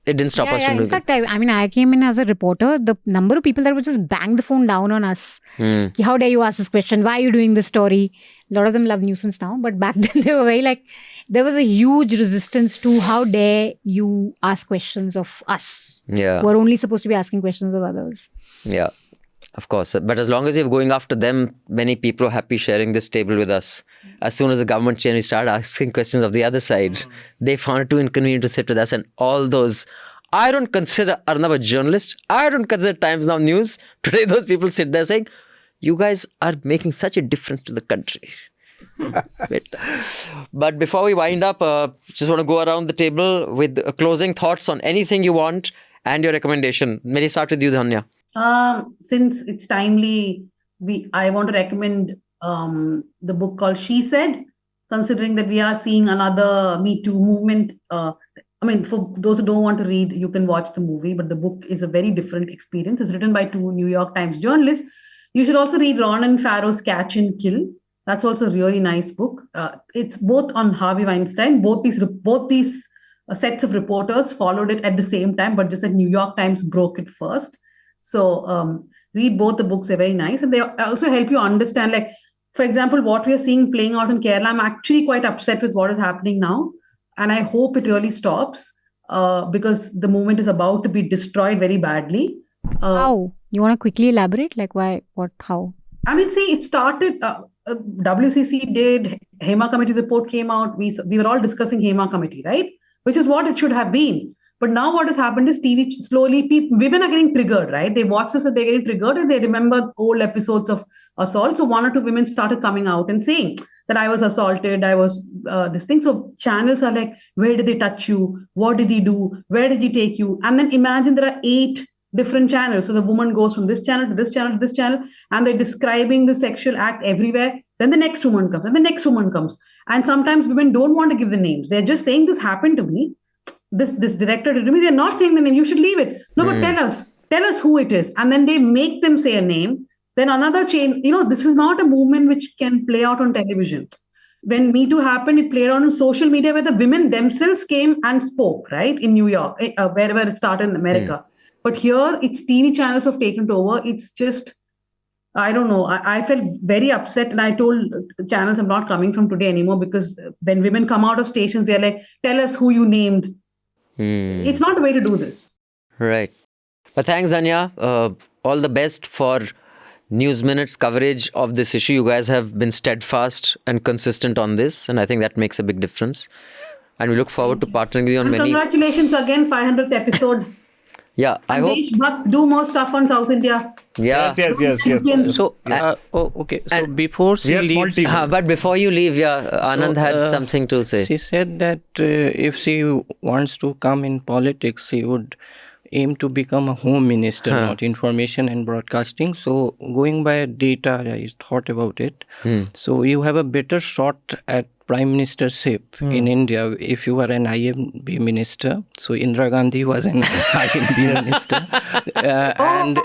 it didn't stop us from In doing fact, I came in as a reporter. The number of people that would just bang the phone down on us. it. How dare you ask this question? Why are you doing this story? A lot of them love nuisance now, but back then they were very like, there was a huge resistance to how dare you ask questions of us. Yeah. We're only supposed to be asking questions of others. Yeah, of course. But as long as you're going after them, many people are happy sharing this table with us. As soon as the government changed, we started asking questions of the other side. They found it too inconvenient to sit with us, and all those. I don't consider Arnab a journalist. I don't consider Times Now News. Today, those people sit there saying, you guys are making such a difference to the country. But before we wind up, just want to go around the table with closing thoughts on anything you want and your recommendation. May I start with you, Dhanya? Since it's timely, I want to recommend the book called She Said, considering that we are seeing another Me Too movement. For those who don't want to read, you can watch the movie, but the book is a very different experience. It's written by 2 New York Times journalists. You should also read Ronan Farrow's Catch and Kill. That's also a really nice book. It's both on Harvey Weinstein. Both these sets of reporters followed it at the same time, but just that New York Times broke it first. So read both the books. They're very nice. And they also help you understand, like, for example, what we are seeing playing out in Kerala. I'm actually quite upset with what is happening now. And I hope it really stops because the movement is about to be destroyed very badly. How? You want to quickly elaborate? Like why, what, how? It started, WCC did, Hema Committee report came out. We were all discussing Hema Committee, right? Which is what it should have been. But now what has happened is TV slowly, women are getting triggered, right? They watch this and they're getting triggered and they remember old episodes of assault. So 1 or 2 women started coming out and saying that I was assaulted, I was this thing. So channels are like, where did they touch you? What did he do? Where did he take you? And then imagine there are 8 different channels. So the woman goes from this channel to this channel to this channel, and they're describing the sexual act everywhere. Then the next woman comes, and the next woman comes. And sometimes women don't want to give the names. They're just saying this happened to me. This director did to me. They're not saying the name. You should leave it. No, but tell us who it is. And then they make them say a name. Then another chain. This is not a movement which can play out on television. When Me Too happened, it played out on social media where the women themselves came and spoke, right? In New York, wherever it started in America. But here, it's TV channels have taken it over. It's just, I don't know. I felt very upset, and I told channels I'm not coming from today anymore, because when women come out of stations, they're like, tell us who you named. It's not a way to do this. Right. But thanks, Dhanya. All the best for News Minute's coverage of this issue. You guys have been steadfast and consistent on this, and I think that makes a big difference. And we look forward to partnering with you on many... Congratulations again, 500th episode. Yeah, I hope... TheDeshbhakt, do more stuff on South India. Yeah. Yes. So, okay. So before she leaves... but before you leave, Anand had something to say. She said that if she wants to come in politics, she would aim to become a home minister, not information and broadcasting. So going by data, I thought about it. So you have a better shot at prime ministership in India if you are an IMB minister. So Indira Gandhi was an IMB minister.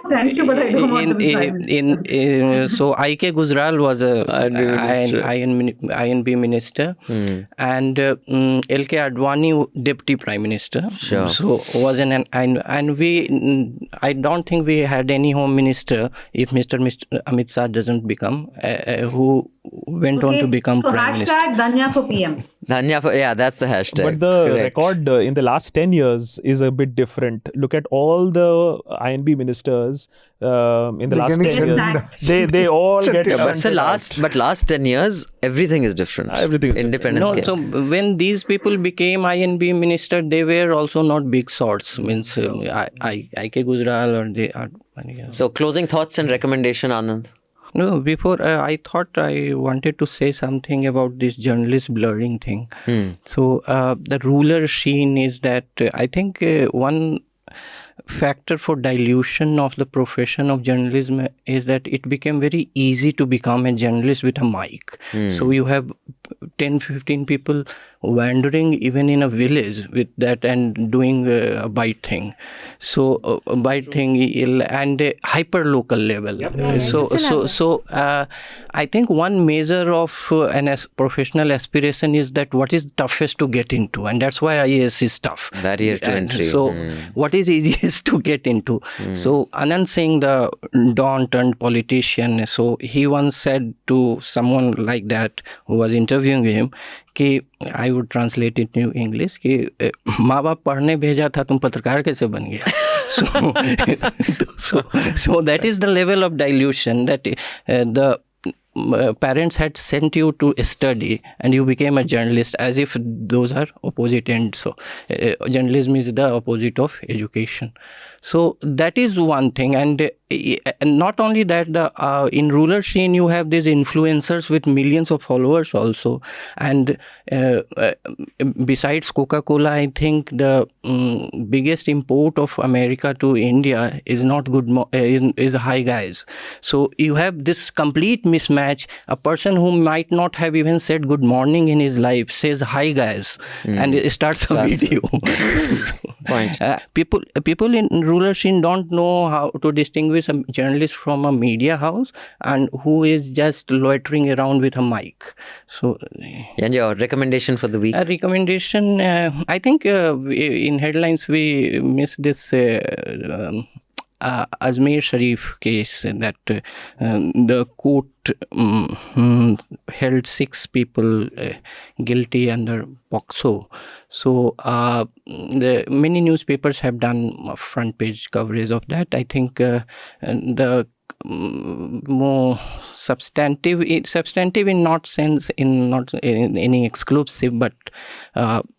Thank you, but I don't want to be prime minister. So I.K. Gujral was a INB minister, and L.K. Advani deputy prime minister. Sure. So was I don't think we had any home minister if Mr. Amit Shah doesn't become who went on to become prime minister. Dhanya for PM. Dhanya for, that's the hashtag. But the Correct. record in the last 10 years is a bit different. Look at all the INB ministers in the last 10 years. They all get But last 10 years, everything is different. Everything. Independence No, so when these people became INB minister, they were also not big shots. Means I.K. Gujral or they are. So closing thoughts and recommendation, Anand. No, before I thought I wanted to say something about this journalist blurring thing. So the ruler sheen is that I think one factor for dilution of the profession of journalism is that it became very easy to become a journalist with a mic. So you have 10-15 people wandering even in a village with that and doing a bite thing. So a bite thing and a hyper local level. So I think one measure of an professional aspiration is that what is toughest to get into, and that's why IAS is tough. Barrier to entry. So what is easiest to get into? So Anand Singh, the Don turned politician, so he once said to someone like that who was interviewing him कि I would translate it in English कि माँ बाप पढ़ने भेजा था, तुम पत्रकार कैसे बन गया? So that is the level of dilution that the parents had sent you to study and you became a journalist, as if those are opposite ends. So journalism is the opposite of education. So that is one thing. And not only that, in rural scene you have these influencers with millions of followers also. And besides Coca-Cola, I think the biggest import of America to India is not is Hi Guys. So you have this complete mismatch. A person who might not have even said good morning in his life says Hi Guys and starts a video. Point. People in rural scene don't know how to distinguish a journalist from a media house and who is just loitering around with a mic. So, And your recommendation for the week? A recommendation, I think in headlines we miss this Ajmer Sharif case that the court held 6 people guilty under POCSO. So many newspapers have done front page coverage of that. I think the more substantive in not any exclusive, but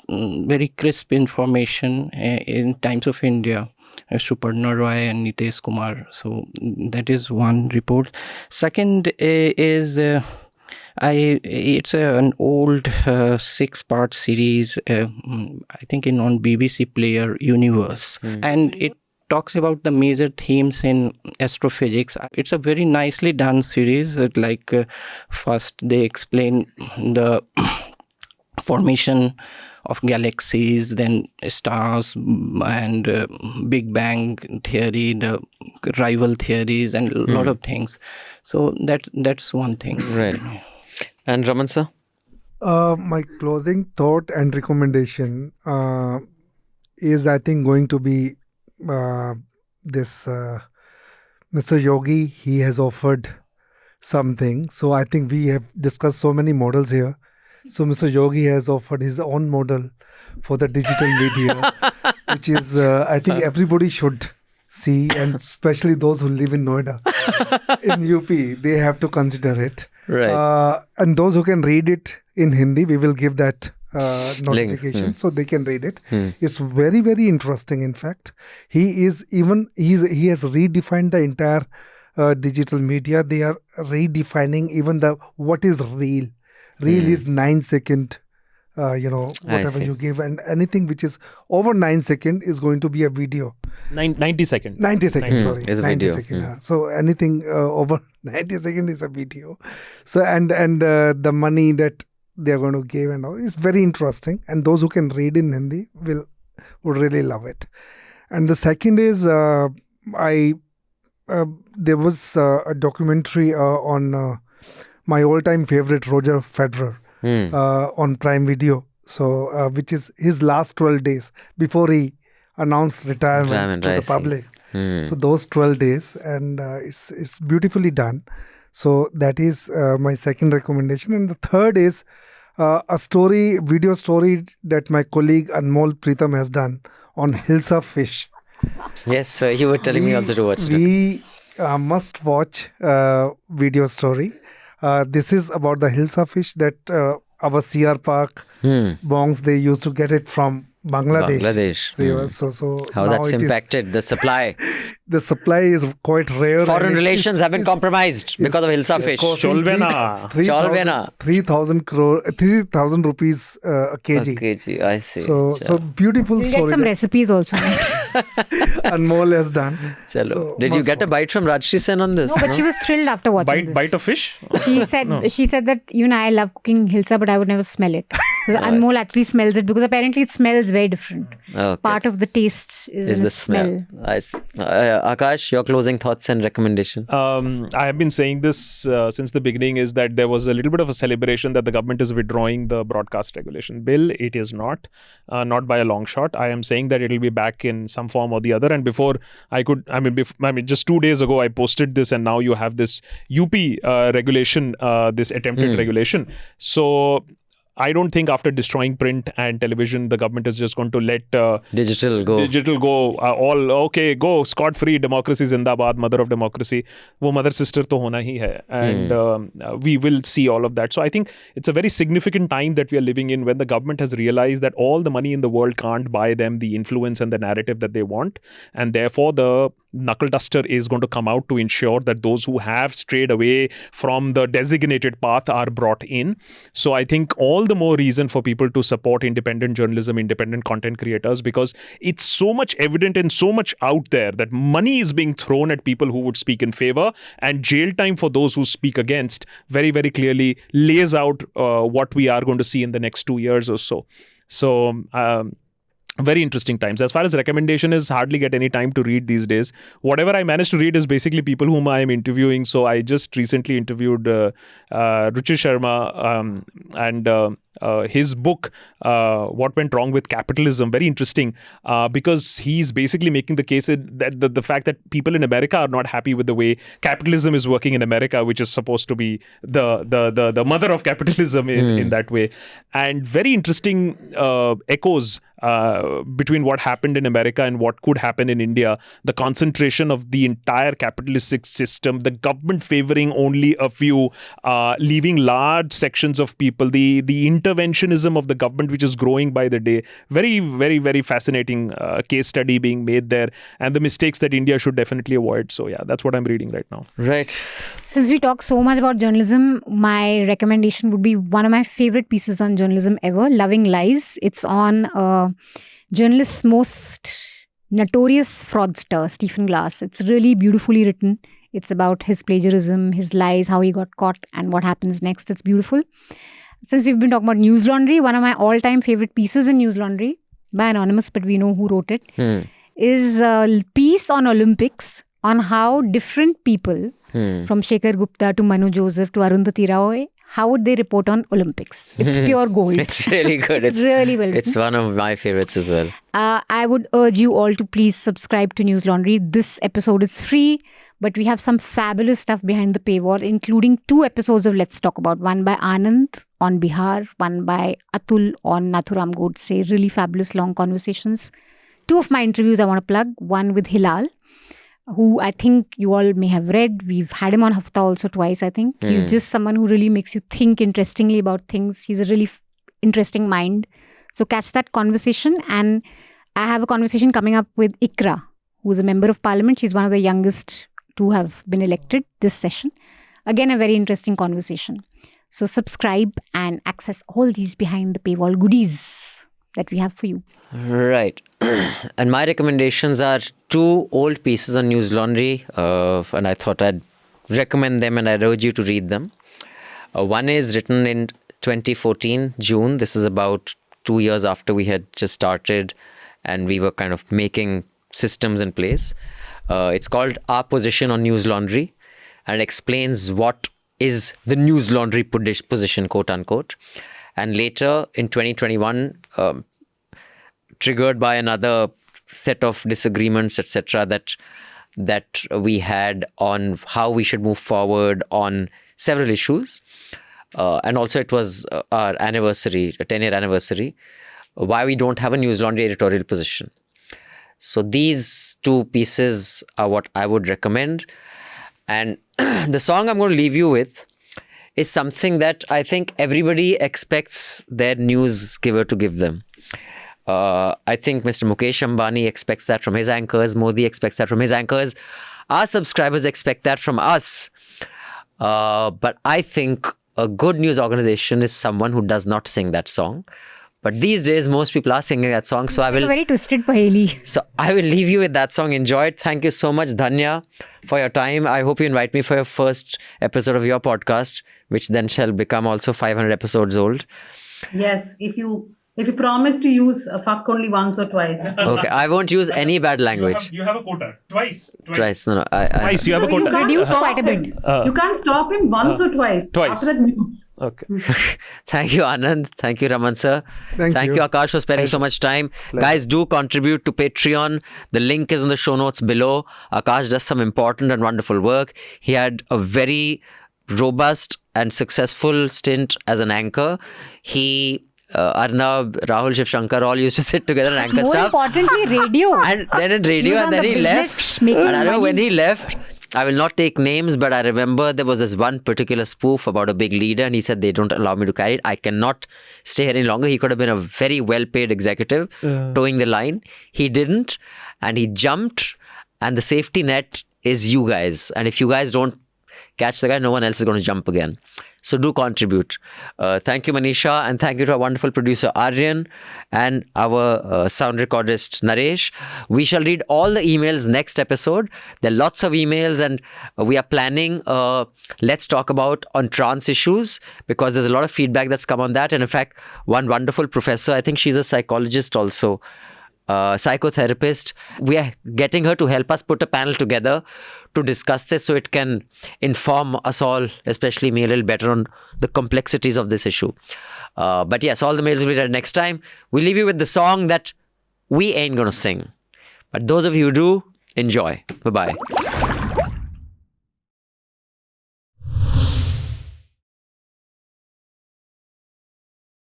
very crisp information in Times of India. Suparna Roy and Nitesh Kumar. So that is one report. Second is it's an old 6-part series, I think on BBC Player Universe, and it talks about the major themes in astrophysics. It's a very nicely done series. First they explain the formation of galaxies, then stars and Big Bang theory, the rival theories, and a lot of things. So that's one thing. Right. And Raman sir? My closing thought and recommendation is, I think, going to be this Mr. Yogi. He has offered something. So I think we have discussed so many models here. So Mr. Yogi has offered his own model for the digital media, which is, I think everybody should see, and especially those who live in Noida, in UP, they have to consider it. Right. And those who can read it in Hindi, we will give that notification so they can read it. It's very, very interesting. In fact, he has redefined the entire digital media. They are redefining even what is real. Real is 9-second, whatever you give, and anything which is over 9 seconds is going to be a video. 90 seconds. 90 seconds, sorry. Is a 90 video. seconds. So anything over 90 seconds is a video. So and the money that they are going to give and all is very interesting. And those who can read in Hindi would really love it. And the second is there was a documentary on my all-time favorite, Roger Federer, on Prime Video. So, which is his last 12 days before he announced retirement to the public. So those 12 days, and it's beautifully done. So that is my second recommendation. And the third is a video story that my colleague Anmol Pritam has done on Hilsa Fish. Yes, you were telling me also to watch it. We must watch video story. This is about the Hilsa fish that our CR Park bongs, they used to get it from Bangladesh. So how now that's it is- impacted the supply. the supply is quite rare. Foreign and it relations is- have been is- compromised because of Hilsa is fish. costing Cholvena. 3,000 rupees a kg. kg, I see. So beautiful We'll story get some that recipes also. Anmol has done. Chalo. So, Did you must get a watch. bite from Rajshri Sen on this? No, but she was thrilled after watching this. Bite of fish? She said that even I love cooking hilsa, but I would never smell it. So Anmol actually smells it because apparently it smells very different. Okay. Part of the taste is in the its smell. I see. Akash, your closing thoughts and recommendation. I have been saying this since the beginning, is that there was a little bit of a celebration that the government is withdrawing the broadcast regulation bill. It is not by a long shot. I am saying that it will be back in some form or the other. And before just 2 days ago, I posted this, and now you have this UP regulation, this attempted regulation. So I don't think after destroying print and television, the government is just going to let Digital go. all okay, go scot-free. Democracy zindabad, mother of democracy. वो mother sister तो होना ही है, and we will see all of that. So I think it's a very significant time that we are living in, when the government has realized that all the money in the world can't buy them the influence and the narrative that they want, and therefore the knuckle duster is going to come out to ensure that those who have strayed away from the designated path are brought in. So I think all the more reason for people to support independent journalism, independent content creators, because it's so much evident and so much out there that money is being thrown at people who would speak in favor, and jail time for those who speak against very, very clearly lays out what we are going to see in the next 2 years or so. So very interesting times. As far as recommendation is, hardly get any time to read these days. Whatever I manage to read is basically people whom I am interviewing. So I just recently interviewed Ruchir Sharma, and his book, What Went Wrong with Capitalism, very interesting, because he's basically making the case that the fact that people in America are not happy with the way capitalism is working in America, which is supposed to be the mother of capitalism in that way. And very interesting echoes between what happened in America and what could happen in India. The concentration of the entire capitalistic system, the government favoring only a few, leaving large sections of people, the interventionism of the government, which is growing by the day. Very, very, very fascinating case study being made there, and the mistakes that India should definitely avoid. So yeah, that's what I'm reading right now. Right. Since we talk so much about journalism, my recommendation would be one of my favorite pieces on journalism ever, Loving Lies. It's on journalist's most notorious fraudster, Stephen Glass. It's really beautifully written. It's about his plagiarism, his lies, how he got caught, and what happens next. It's beautiful. Since we've been talking about Newslaundry, one of my all-time favorite pieces in Newslaundry, by Anonymous, but we know who wrote it, is a piece on Olympics, on how different people, from Shekhar Gupta to Manu Joseph to Arundhati Roy, how would they report on Olympics? It's pure gold. It's really good. It's really well written. It's one of my favorites as well. I would urge you all to please subscribe to Newslaundry. This episode is free, but we have some fabulous stuff behind the paywall, including 2 episodes of Let's Talk About. One by Anand on Bihar, one by Atul on Nathuram Godse. Really fabulous long conversations. 2 of my interviews I want to plug. One with Hilal, who I think you all may have read. We've had him on Hafta also twice, I think. He's just someone who really makes you think interestingly about things. He's a really interesting mind. So catch that conversation. And I have a conversation coming up with Ikra, who's a member of parliament. She's one of the youngest to have been elected this session. Again, a very interesting conversation. So subscribe and access all these behind the paywall goodies that we have for you. Right. And my recommendations are 2 old pieces on Newslaundry, and I thought I'd recommend them and I'd urge you to read them. One is written in 2014, June. This is about 2 years after we had just started and we were kind of making systems in place. It's called Our Position on Newslaundry, and it explains what is the Newslaundry position, quote unquote. And later in 2021, triggered by another set of disagreements, etc., that we had on how we should move forward on several issues. And also it was our anniversary, a 10-year anniversary, why we don't have a Newslaundry editorial position. So these 2 pieces are what I would recommend. And the song I'm going to leave you with is something that I think everybody expects their news giver to give them. I think Mr. Mukesh Ambani expects that from his anchors. Modi expects that from his anchors. Our subscribers expect that from us. But I think a good news organization is someone who does not sing that song. But these days, most people are singing that song. So I will. A very twisted paheli. So I will leave you with that song. Enjoy it. Thank you so much, Dhanya, for your time. I hope you invite me for your first episode of your podcast, which then shall become also 500 episodes old. Yes, if you promise to use fuck only once or twice. Okay, I won't use any bad language. You have a quota. Twice. Twice. No. Twice, you have a You quota. can't Reduce stop quite a bit. him. You can't stop him once or twice. Twice. After that, mute. Okay. Thank you, Anand. Thank you, Raman sir. Thank you. Akash, for spending so much time. Guys, do contribute to Patreon. The link is in the show notes below. Akash does some important and wonderful work. He had a very robust and successful stint as an anchor. He, Arnab, Rahul, Shiv Shankar all used to sit together and anchor More stuff. importantly, radio. And then in radio, He was and on then the he business, left. making And I remember when money. he left, I will not take names, but I remember there was this one particular spoof about a big leader, and he said, they don't allow me to carry it. I cannot stay here any longer. He could have been a very well-paid executive towing the line. He didn't, and he jumped, and the safety net is you guys. And if you guys don't catch the guy, no one else is going to jump again. So do contribute. Thank you, Manisha, and thank you to our wonderful producer, Aryan, and our sound recordist, Naresh. We shall read all the emails next episode. There are lots of emails, and we are planning Let's Talk About on trans issues, because there's a lot of feedback that's come on that. And in fact, one wonderful professor, I think she's a psychologist also, psychotherapist, we are getting her to help us put a panel together to discuss this, so it can inform us all, especially me, a little better on the complexities of this issue. But yes, all the mails will be read next time. We leave you with the song that we ain't gonna sing, but those of you who do, enjoy. Bye-bye.